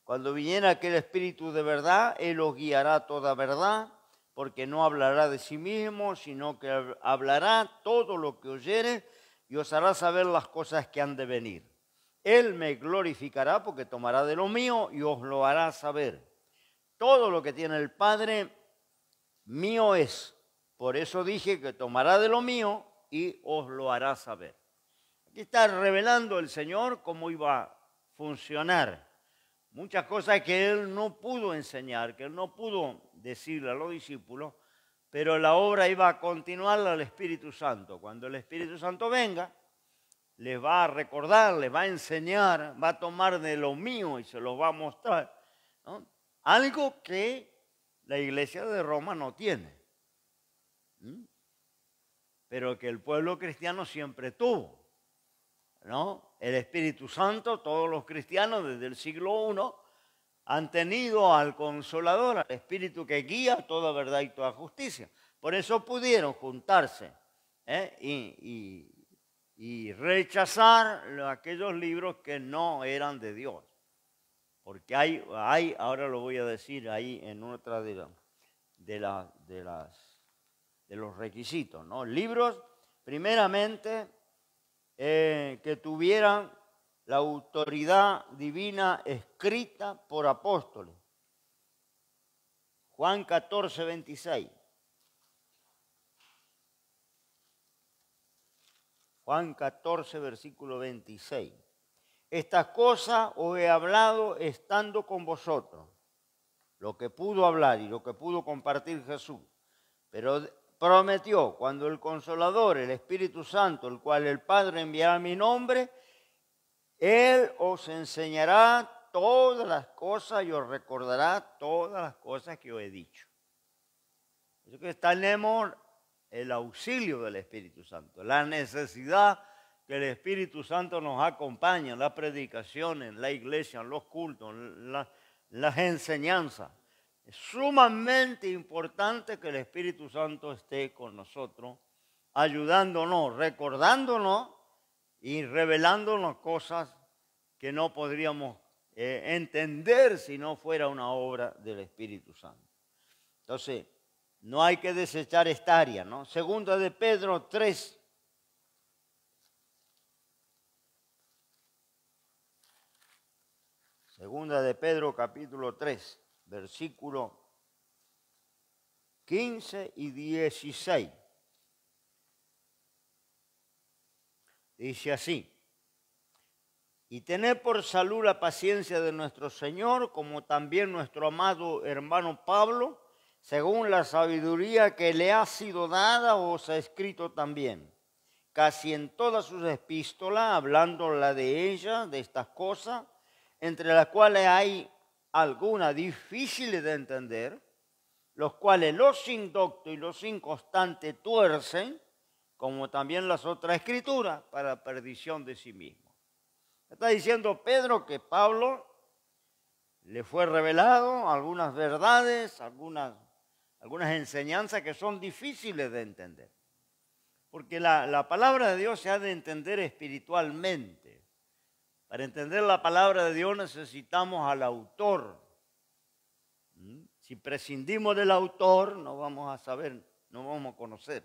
Cuando viniera aquel Espíritu de verdad, Él os guiará a toda verdad, porque no hablará de sí mismo, sino que hablará todo lo que oyere y os hará saber las cosas que han de venir. Él me glorificará porque tomará de lo mío y os lo hará saber. Todo lo que tiene el Padre mío es. Por eso dije que tomará de lo mío y os lo hará saber. Aquí está revelando el Señor cómo iba a funcionar. Muchas cosas que Él no pudo enseñar, que Él no pudo decirle a los discípulos, pero la obra iba a continuar al Espíritu Santo. Cuando el Espíritu Santo venga, les va a recordar, les va a enseñar, va a tomar de lo mío y se los va a mostrar, ¿no? Algo que la Iglesia de Roma no tiene, pero que el pueblo cristiano siempre tuvo, ¿no? El Espíritu Santo, todos los cristianos desde el siglo I han tenido al Consolador, al Espíritu que guía toda verdad y toda justicia. Por eso pudieron juntarse y rechazar aquellos libros que no eran de Dios. Porque hay, ahora lo voy a decir ahí en otra de los requisitos, ¿no? Libros, primeramente, que tuvieran la autoridad divina escrita por apóstoles. Juan 14, 26. Juan 14, versículo 26. Estas cosas os he hablado estando con vosotros. Lo que pudo hablar y lo que pudo compartir Jesús. Pero prometió, cuando el Consolador, el Espíritu Santo, el cual el Padre enviará en mi nombre, Él os enseñará todas las cosas y os recordará todas las cosas que os he dicho. Por eso que tenemos el auxilio del Espíritu Santo, la necesidad que el Espíritu Santo nos acompañe en las predicaciones, en la iglesia, en los cultos, en las enseñanzas. Es sumamente importante que el Espíritu Santo esté con nosotros, ayudándonos, recordándonos y revelándonos cosas que no podríamos entender si no fuera una obra del Espíritu Santo. Entonces, no hay que desechar esta área, ¿no? Segunda de Pedro 3. Segunda de Pedro capítulo 3, versículo 15 y 16. Dice así: y tened por salud la paciencia de nuestro Señor, como también nuestro amado hermano Pablo, según la sabiduría que le ha sido dada, os ha escrito también. Casi en todas sus epístolas, hablándola de ella, de estas cosas, entre las cuales hay algunas difíciles de entender, los cuales los indoctos y los inconstantes tuercen, como también las otras escrituras, para perdición de sí mismos. Está diciendo Pedro que Pablo le fue revelado algunas verdades, algunas enseñanzas que son difíciles de entender. Porque la palabra de Dios se ha de entender espiritualmente. Para entender la palabra de Dios necesitamos al autor. Si prescindimos del autor, no vamos a saber, no vamos a conocer.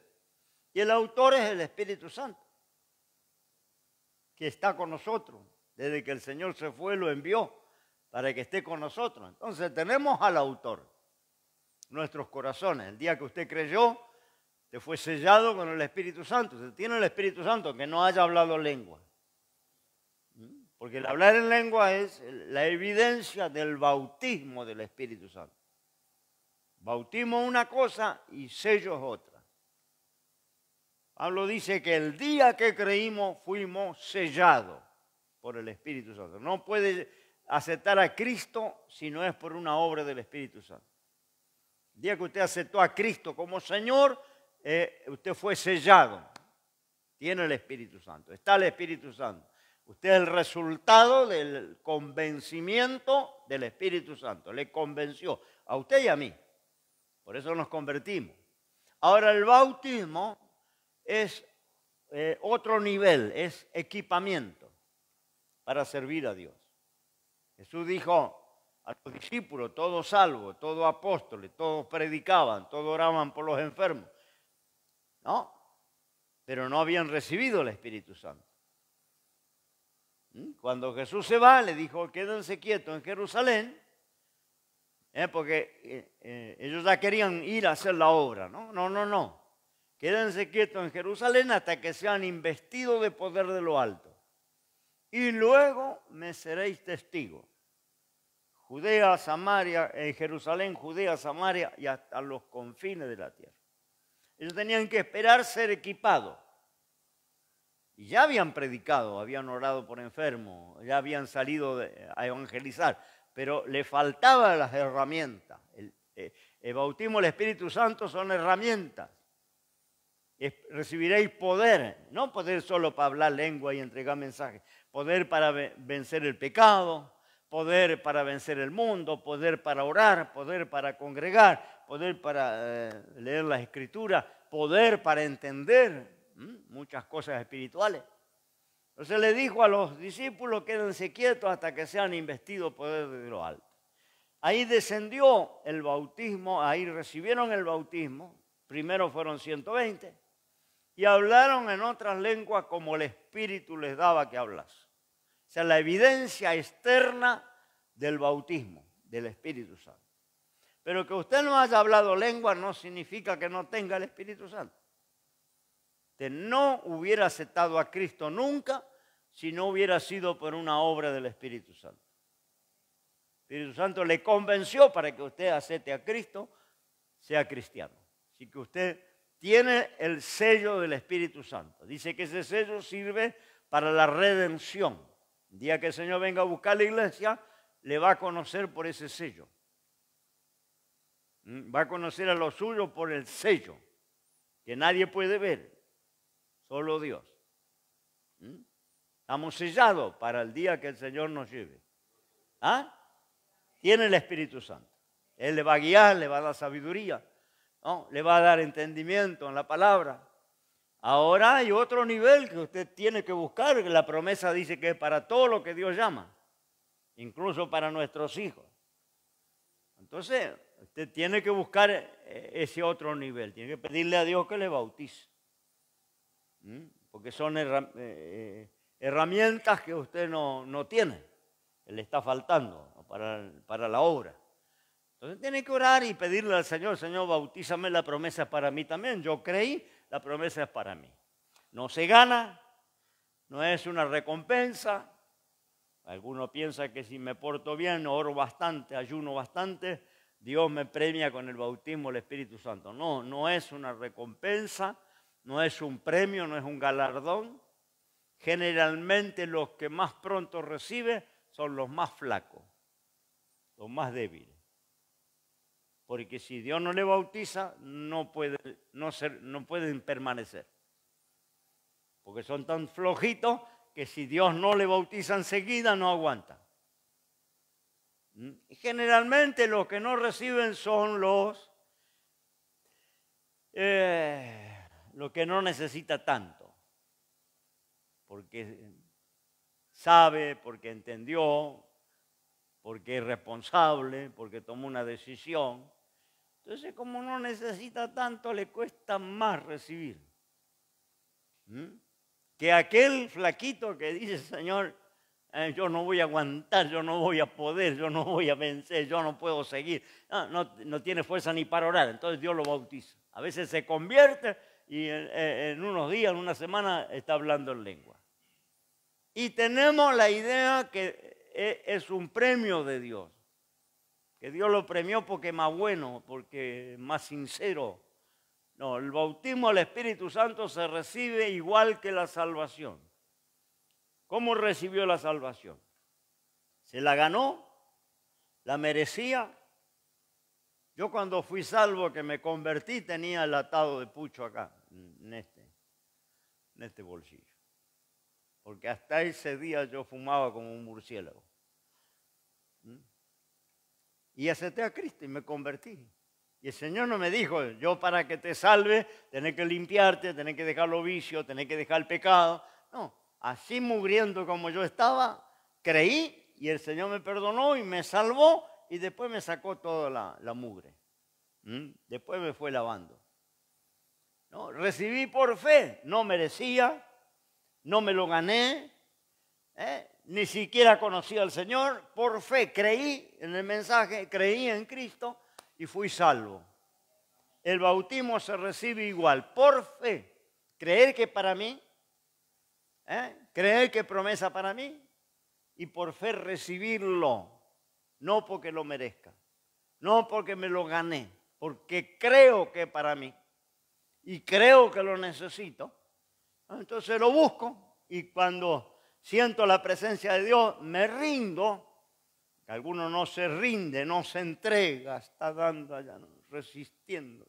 Y el autor es el Espíritu Santo, que está con nosotros. Desde que el Señor se fue, lo envió para que esté con nosotros. Entonces tenemos al autor, nuestros corazones. El día que usted creyó, te fue sellado con el Espíritu Santo. Usted tiene el Espíritu Santo, que no haya hablado lengua. Porque el hablar en lengua es la evidencia del bautismo del Espíritu Santo. Bautismo es una cosa y sello es otra. Pablo dice que el día que creímos fuimos sellados por el Espíritu Santo. No puede aceptar a Cristo si no es por una obra del Espíritu Santo. El día que usted aceptó a Cristo como Señor, usted fue sellado. Tiene el Espíritu Santo, está el Espíritu Santo. Usted es el resultado del convencimiento del Espíritu Santo. Le convenció a usted y a mí. Por eso nos convertimos. Ahora el bautismo es otro nivel, es equipamiento para servir a Dios. Jesús dijo a los discípulos, todos salvos, todos apóstoles, todos predicaban, todos oraban por los enfermos. No, pero no habían recibido el Espíritu Santo. Cuando Jesús se va, le dijo, quédense quietos en Jerusalén, porque ellos ya querían ir a hacer la obra. No. Quédense quietos en Jerusalén hasta que sean investidos de poder de lo alto. Y luego me seréis testigos. Judea, Samaria, Jerusalén, Judea, Samaria y hasta los confines de la tierra. Ellos tenían que esperar ser equipados. Y ya habían predicado, habían orado por enfermos, ya habían salido a evangelizar, pero le faltaban las herramientas. El bautismo del Espíritu Santo son herramientas. Recibiréis poder, no poder solo para hablar lengua y entregar mensajes, poder para vencer el pecado, poder para vencer el mundo, poder para orar, poder para congregar, poder para leer las Escrituras, poder para entender muchas cosas espirituales. Entonces le dijo a los discípulos, quédense quietos hasta que sean investidos poder de lo alto. Ahí descendió el bautismo, ahí recibieron el bautismo, primero fueron 120, y hablaron en otras lenguas como el Espíritu les daba que hablasen. O sea, la evidencia externa del bautismo, del Espíritu Santo. Pero que usted no haya hablado lengua no significa que no tenga el Espíritu Santo. Usted no hubiera aceptado a Cristo nunca si no hubiera sido por una obra del Espíritu Santo. El Espíritu Santo le convenció para que usted acepte a Cristo, sea cristiano. Así que usted tiene el sello del Espíritu Santo. Dice que ese sello sirve para la redención. El día que el Señor venga a buscar la iglesia, le va a conocer por ese sello. Va a conocer a los suyos por el sello, que nadie puede ver, solo Dios. Estamos sellados para el día que el Señor nos lleve. ¿Ah? Tiene el Espíritu Santo. Él le va a guiar, le va a dar sabiduría, ¿no? Le va a dar entendimiento en la palabra. Ahora hay otro nivel que usted tiene que buscar, que la promesa dice que es para todo lo que Dios llama. incluso para nuestros hijos. Entonces, usted tiene que buscar ese otro nivel, tiene que pedirle a Dios que le bautice. Porque son herramientas que usted no tiene, que le está faltando para la obra. Entonces tiene que orar y pedirle al Señor, Señor, bautízame, la promesa es para mí también. Yo creí, la promesa es para mí. No se gana, no es una recompensa. Algunos piensan que si me porto bien, oro bastante, ayuno bastante, Dios me premia con el bautismo del Espíritu Santo. No, no es una recompensa, no es un premio, no es un galardón. Generalmente los que más pronto reciben son los más flacos, los más débiles. Porque si Dios no le bautiza, no pueden permanecer. Porque son tan flojitos que si Dios no le bautiza enseguida, no aguantan. Generalmente los que no reciben son los que no necesita tanto. Porque sabe, porque entendió, porque es responsable, porque tomó una decisión. Entonces, como no necesita tanto, le cuesta más recibir. Que aquel flaquito que dice, Señor, yo no voy a aguantar, yo no voy a poder, yo no voy a vencer, yo no puedo seguir. No tiene fuerza ni para orar, entonces Dios lo bautiza. A veces se convierte y en unos días, en una semana, está hablando en lengua. Y tenemos la idea que es un premio de Dios. Que Dios lo premió porque es más bueno, porque es más sincero. No, el bautismo del Espíritu Santo se recibe igual que la salvación. ¿Cómo recibió la salvación? ¿Se la ganó? ¿La merecía? Yo cuando fui salvo, que me convertí, tenía el atado de pucho acá, en este bolsillo. Porque hasta ese día yo fumaba como un murciélago. Y acepté a Cristo y me convertí. Y el Señor no me dijo, yo para que te salve, tenés que limpiarte, tenés que dejar los vicios, tenés que dejar el pecado. No, así mugriendo como yo estaba, creí y el Señor me perdonó y me salvó y después me sacó toda la mugre. Después me fue lavando. ¿No? Recibí por fe, no merecía, no me lo gané, ni siquiera conocí al Señor. Por fe creí en el mensaje, creí en Cristo y fui salvo. El bautismo se recibe igual, por fe. Creer que para mí, creer que es promesa para mí y por fe recibirlo, no porque lo merezca, no porque me lo gané, porque creo que es para mí y creo que lo necesito. Entonces lo busco y cuando siento la presencia de Dios me rindo. Alguno no se rinde, no se entrega, está dando allá, resistiendo.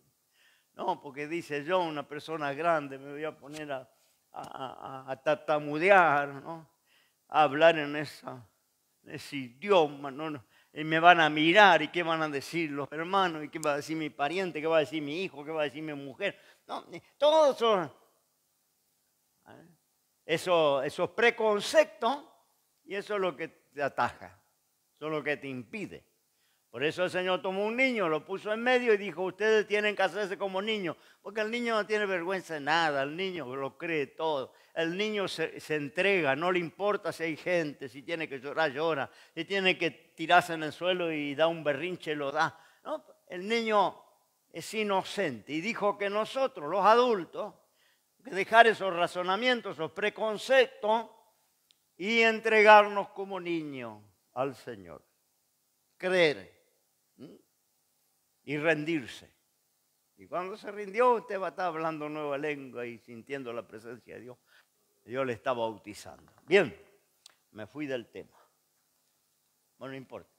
No, porque dice yo, una persona grande, me voy a poner a tartamudear, ¿no? A hablar en ese idioma, ¿no? Y me van a mirar y qué van a decir los hermanos, y qué va a decir mi pariente, qué va a decir mi hijo, qué va a decir mi mujer. No, todo esos preconceptos, y eso es lo que te ataja. Eso es lo que te impide. Por eso el Señor tomó un niño, lo puso en medio y dijo, ustedes tienen que hacerse como niños, porque el niño no tiene vergüenza de nada, el niño lo cree todo, el niño se entrega, no le importa si hay gente, si tiene que llorar, llora, si tiene que tirarse en el suelo y da un berrinche, lo da. ¿No? El niño es inocente y dijo que nosotros, los adultos, que dejar esos razonamientos, esos preconceptos y entregarnos como niños al Señor. Creer y rendirse. Y cuando se rindió, usted va a estar hablando nueva lengua y sintiendo la presencia de Dios. Dios le está bautizando. Bien, me fui del tema. Bueno, no importa.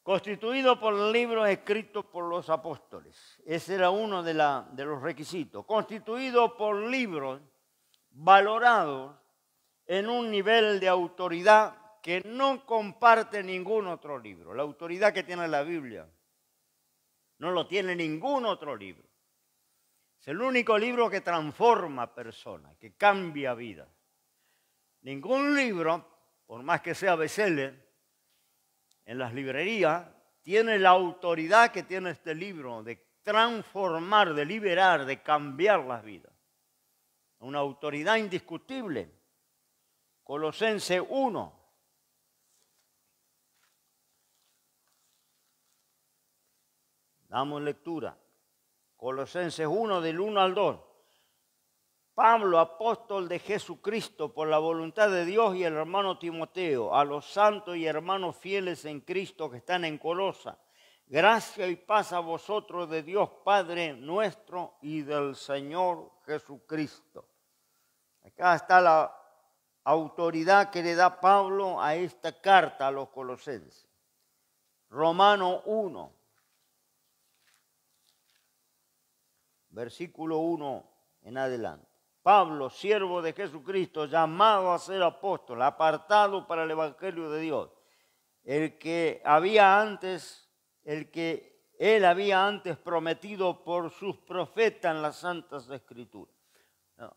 Constituido por libros escritos por los apóstoles. Ese era uno de los requisitos. Constituido por libros valorados en un nivel de autoridad que no comparte ningún otro libro. La autoridad que tiene la Biblia no lo tiene ningún otro libro. Es el único libro que transforma personas, que cambia vidas. Ningún libro por más que sea bestseller, en las librerías, tiene la autoridad que tiene este libro de transformar, de liberar, de cambiar las vidas. Una autoridad indiscutible. Colosenses 1. Damos lectura. Colosenses 1 del 1 al 2. Pablo, apóstol de Jesucristo, por la voluntad de Dios, y el hermano Timoteo, a los santos y hermanos fieles en Cristo que están en Colosa. Gracia y paz a vosotros de Dios Padre nuestro y del Señor Jesucristo. Acá está la autoridad que le da Pablo a esta carta a los colosenses. Romano 1, versículo 1 en adelante. Pablo, siervo de Jesucristo, llamado a ser apóstol, apartado para el evangelio de Dios, el que él había antes prometido por sus profetas en las santas escrituras.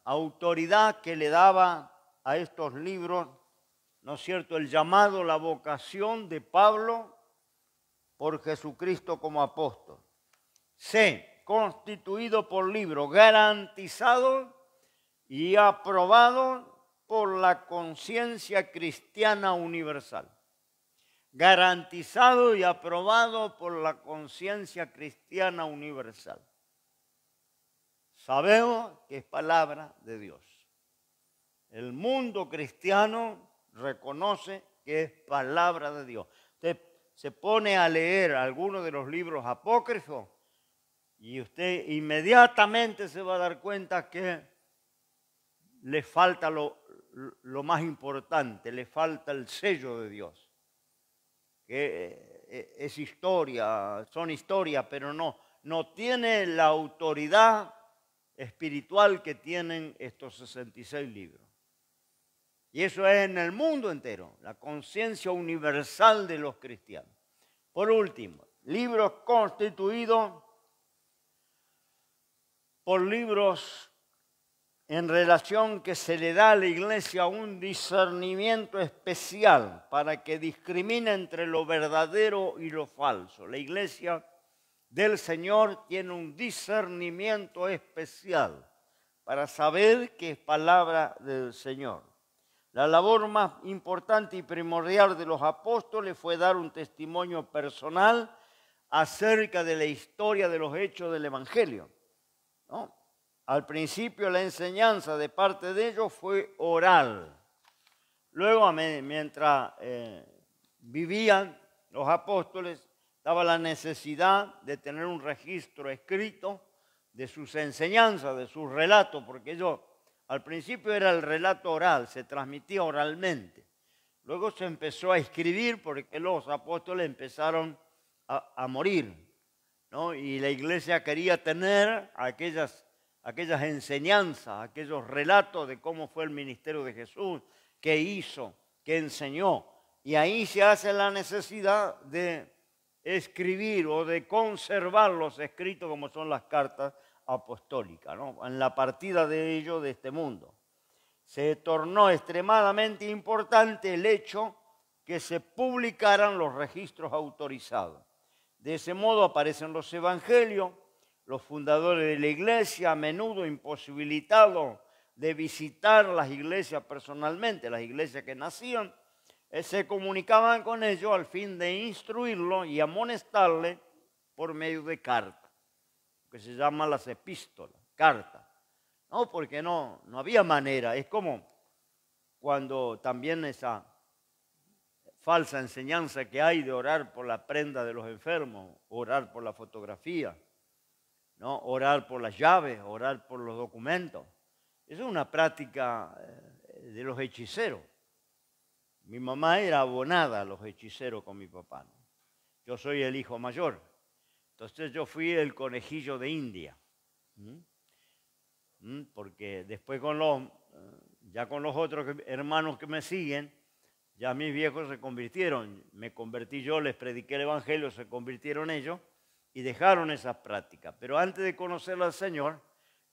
Autoridad que le daba a estos libros, ¿no es cierto?, el llamado, la vocación de Pablo por Jesucristo como apóstol. C, constituido por libro, garantizado y aprobado por la conciencia cristiana universal. Garantizado y aprobado por la conciencia cristiana universal. Sabemos que es palabra de Dios. El mundo cristiano reconoce que es palabra de Dios. Usted se pone a leer algunos de los libros apócrifos y usted inmediatamente se va a dar cuenta que le falta lo más importante, le falta el sello de Dios. Que es historia, son historia, pero no tiene la autoridad espiritual que tienen estos 66 libros. Y eso es en el mundo entero, la conciencia universal de los cristianos. Por último, libros constituidos por libros en relación que se le da a la iglesia un discernimiento especial para que discrimine entre lo verdadero y lo falso. La iglesia del Señor tiene un discernimiento especial para saber que es palabra del Señor. La labor más importante y primordial de los apóstoles fue dar un testimonio personal acerca de la historia de los hechos del Evangelio, ¿no? Al principio la enseñanza de parte de ellos fue oral. Luego, mientras vivían los apóstoles, estaba la necesidad de tener un registro escrito de sus enseñanzas, de sus relatos, porque ellos, al principio era el relato oral, se transmitía oralmente. Luego se empezó a escribir porque los apóstoles empezaron a morir, ¿no? Y la iglesia quería tener aquellas enseñanzas, aquellos relatos de cómo fue el ministerio de Jesús, qué hizo, qué enseñó. Y ahí se hace la necesidad de escribir o de conservar los escritos como son las cartas apostólicas, ¿no? En la partida de ellos de este mundo. Se tornó extremadamente importante el hecho que se publicaran los registros autorizados. De ese modo aparecen los evangelios. Los fundadores de la iglesia, a menudo imposibilitados de visitar las iglesias personalmente, las iglesias que nacían, se comunicaban con ellos al fin de instruirlos y amonestarles por medio de cartas, que se llaman las epístolas, cartas. No, porque no había manera. Es como cuando también esa falsa enseñanza que hay de orar por la prenda de los enfermos, orar por la fotografía, ¿no? Orar por las llaves, orar por los documentos. Eso es una práctica de los hechiceros. Mi mamá era abonada a los hechiceros con mi papá, ¿no? Yo soy el hijo mayor. Entonces yo fui el conejillo de India. Porque después ya con los otros hermanos que me siguen, ya mis viejos se convirtieron. Me convertí yo, les prediqué el evangelio, se convirtieron ellos. Y dejaron esas prácticas. Pero antes de conocer al Señor,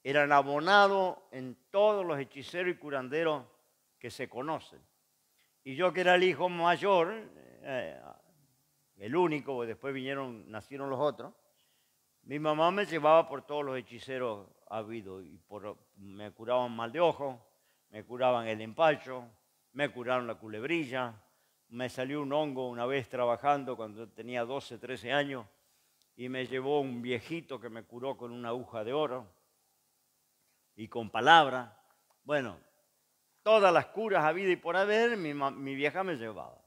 eran abonados en todos los hechiceros y curanderos que se conocen. Y yo que era el hijo mayor, el único, después nacieron los otros, mi mamá me llevaba por todos los hechiceros habidos y me curaban mal de ojo, me curaban el empacho, me curaron la culebrilla, me salió un hongo una vez trabajando cuando tenía 12, 13 años y me llevó un viejito que me curó con una aguja de oro y con palabra. Bueno, todas las curas habidas y por haber, mi vieja me llevaba.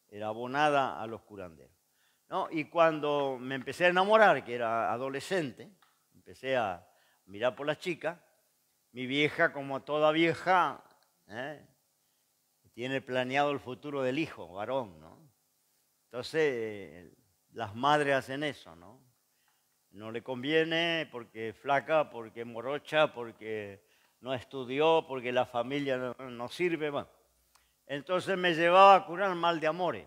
Era abonada a los curanderos, ¿no? Y cuando me empecé a enamorar, que era adolescente, empecé a mirar por las chicas, mi vieja, como toda vieja, tiene planeado el futuro del hijo, varón, ¿no? Entonces, las madres hacen eso, ¿no? No le conviene porque es flaca, porque es morocha, porque no estudió, porque la familia no sirve. Bueno. Entonces me llevaba a curar mal de amores,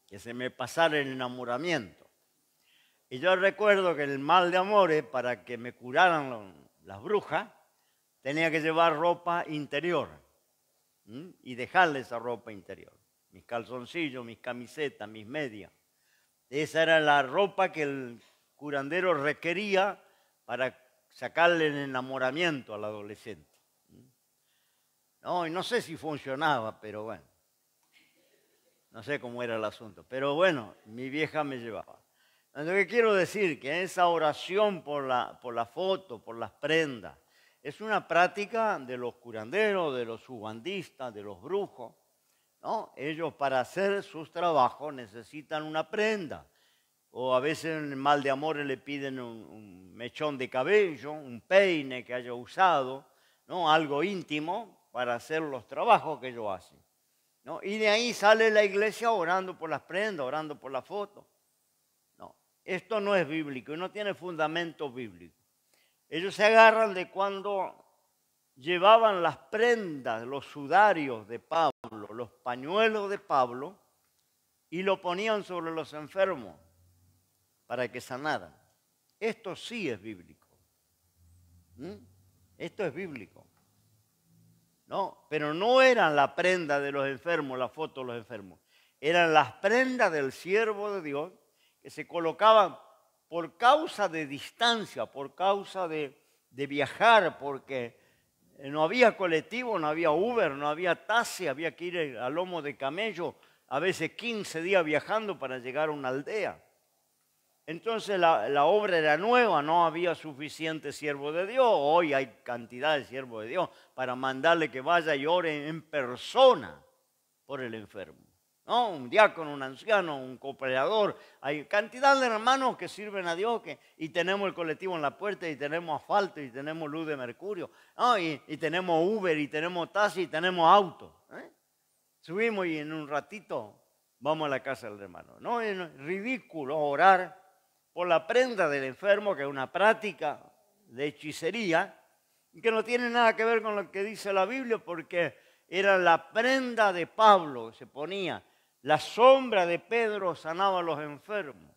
que se me pasara el enamoramiento. Y yo recuerdo que el mal de amores, para que me curaran las brujas, tenía que llevar ropa interior y dejarle esa ropa interior. Mis calzoncillos, mis camisetas, mis medias. Esa era la ropa que el curandero requería para sacarle el enamoramiento al adolescente. No, y no sé si funcionaba, pero bueno. No sé cómo era el asunto. Pero bueno, mi vieja me llevaba. Lo que quiero decir que esa oración por la foto, por las prendas, es una práctica de los curanderos, de los ubandistas, de los brujos, ¿no? Ellos para hacer sus trabajos necesitan una prenda. O a veces en el mal de amores le piden un mechón de cabello, un peine que haya usado, ¿no? Algo íntimo para hacer los trabajos que ellos hacen, ¿no? Y de ahí sale la iglesia orando por las prendas, orando por la foto. No, esto no es bíblico y no tiene fundamento bíblico. Ellos se agarran de cuando llevaban las prendas, los sudarios de Pablo, los pañuelos de Pablo, y lo ponían sobre los enfermos para que sanaran. Esto sí es bíblico. Esto es bíblico. No, pero no eran la prenda de los enfermos, la foto de los enfermos. Eran las prendas del siervo de Dios que se colocaban por causa de distancia, por causa de viajar, porque no había colectivo, no había Uber, no había taxi, había que ir a lomo de camello, a veces 15 días viajando para llegar a una aldea. Entonces la obra era nueva, no había suficiente siervo de Dios. Hoy hay cantidad de siervos de Dios para mandarle que vaya y ore en persona por el enfermo. ¿No? Un diácono, un anciano, un cooperador. Hay cantidad de hermanos que sirven a Dios y tenemos el colectivo en la puerta y tenemos asfalto y tenemos luz de mercurio. ¿No? Y tenemos Uber y tenemos taxi y tenemos auto. Subimos y en un ratito vamos a la casa del hermano. No es ridículo orar por la prenda del enfermo, que es una práctica de hechicería, que no tiene nada que ver con lo que dice la Biblia, porque era la prenda de Pablo, se ponía. La sombra de Pedro sanaba a los enfermos.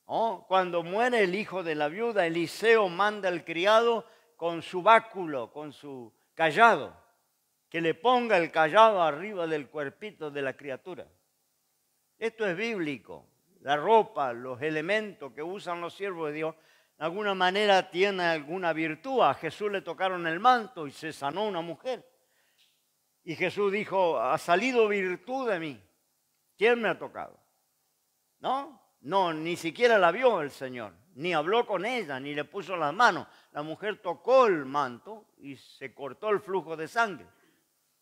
¿Oh? Cuando muere el hijo de la viuda, Eliseo manda al criado con su báculo, con su cayado, que le ponga el cayado arriba del cuerpito de la criatura. Esto es bíblico. La ropa, los elementos que usan los siervos de Dios, de alguna manera tienen alguna virtud. A Jesús le tocaron el manto y se sanó una mujer. Y Jesús dijo, ha salido virtud de mí. ¿Quién me ha tocado? ¿No? No, ni siquiera la vio el Señor, ni habló con ella, ni le puso las manos. La mujer tocó el manto y se cortó el flujo de sangre.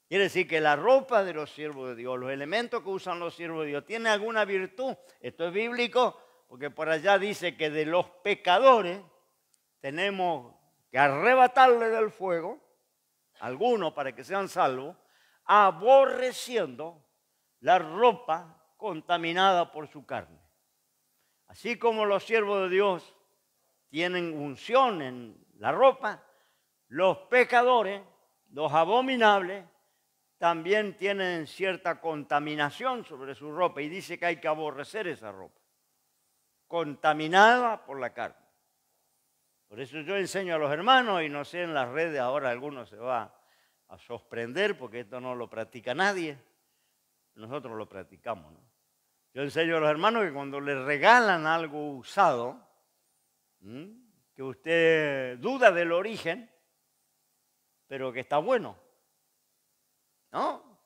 Quiere decir que la ropa de los siervos de Dios, los elementos que usan los siervos de Dios, ¿tiene alguna virtud? Esto es bíblico, porque por allá dice que de los pecadores tenemos que arrebatarle del fuego, algunos para que sean salvos, aborreciendo la ropa contaminada por su carne. Así como los siervos de Dios tienen unción en la ropa, los pecadores, los abominables, también tienen cierta contaminación sobre su ropa y dice que hay que aborrecer esa ropa, contaminada por la carne. Por eso yo enseño a los hermanos y no sé, en las redes ahora algunos se va a sorprender porque esto no lo practica nadie. Nosotros lo practicamos, ¿no? Yo enseño a los hermanos que cuando les regalan algo usado, que usted duda del origen, pero que está bueno, ¿no?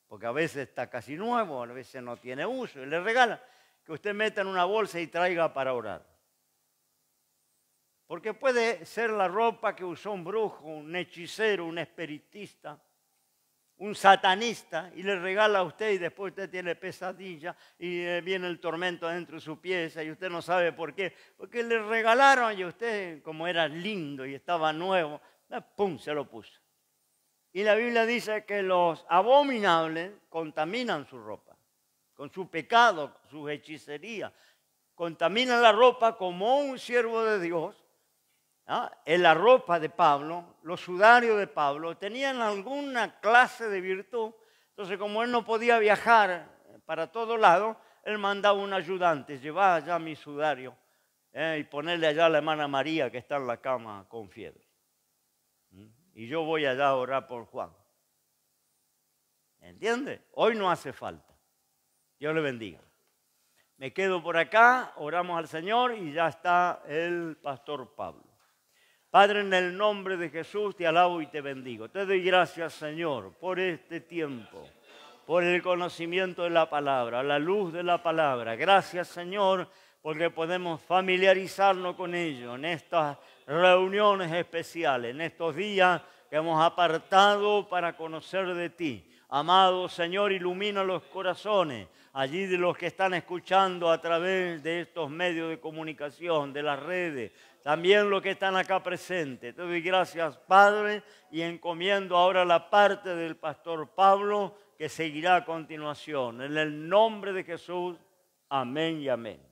Porque a veces está casi nuevo, a veces no tiene uso, y le regalan que usted meta en una bolsa y traiga para orar. Porque puede ser la ropa que usó un brujo, un hechicero, un espiritista, un satanista, y le regala a usted y después usted tiene pesadilla y viene el tormento dentro de su pieza y usted no sabe por qué. Porque le regalaron y usted, como era lindo y estaba nuevo, ¡pum!, se lo puso. Y la Biblia dice que los abominables contaminan su ropa, con su pecado, su hechicería. Contaminan la ropa como un siervo de Dios. En la ropa de Pablo, los sudarios de Pablo, tenían alguna clase de virtud. Entonces, como él no podía viajar para todos lados, él mandaba un ayudante, llevaba allá mi sudario y ponerle allá a la hermana María que está en la cama con fiebre. Y yo voy allá a orar por Juan. ¿Entiende? Hoy no hace falta. Dios le bendiga. Me quedo por acá, oramos al Señor y ya está el pastor Pablo. Padre, en el nombre de Jesús te alabo y te bendigo. Te doy gracias, Señor, por este tiempo, por el conocimiento de la palabra, la luz de la palabra. Gracias, Señor, porque podemos familiarizarnos con ello en estas reuniones especiales, en estos días que hemos apartado para conocer de ti. Amado Señor, ilumina los corazones allí de los que están escuchando a través de estos medios de comunicación, de las redes, también los que están acá presentes. Te doy gracias, Padre, y encomiendo ahora la parte del pastor Pablo que seguirá a continuación. En el nombre de Jesús, amén y amén.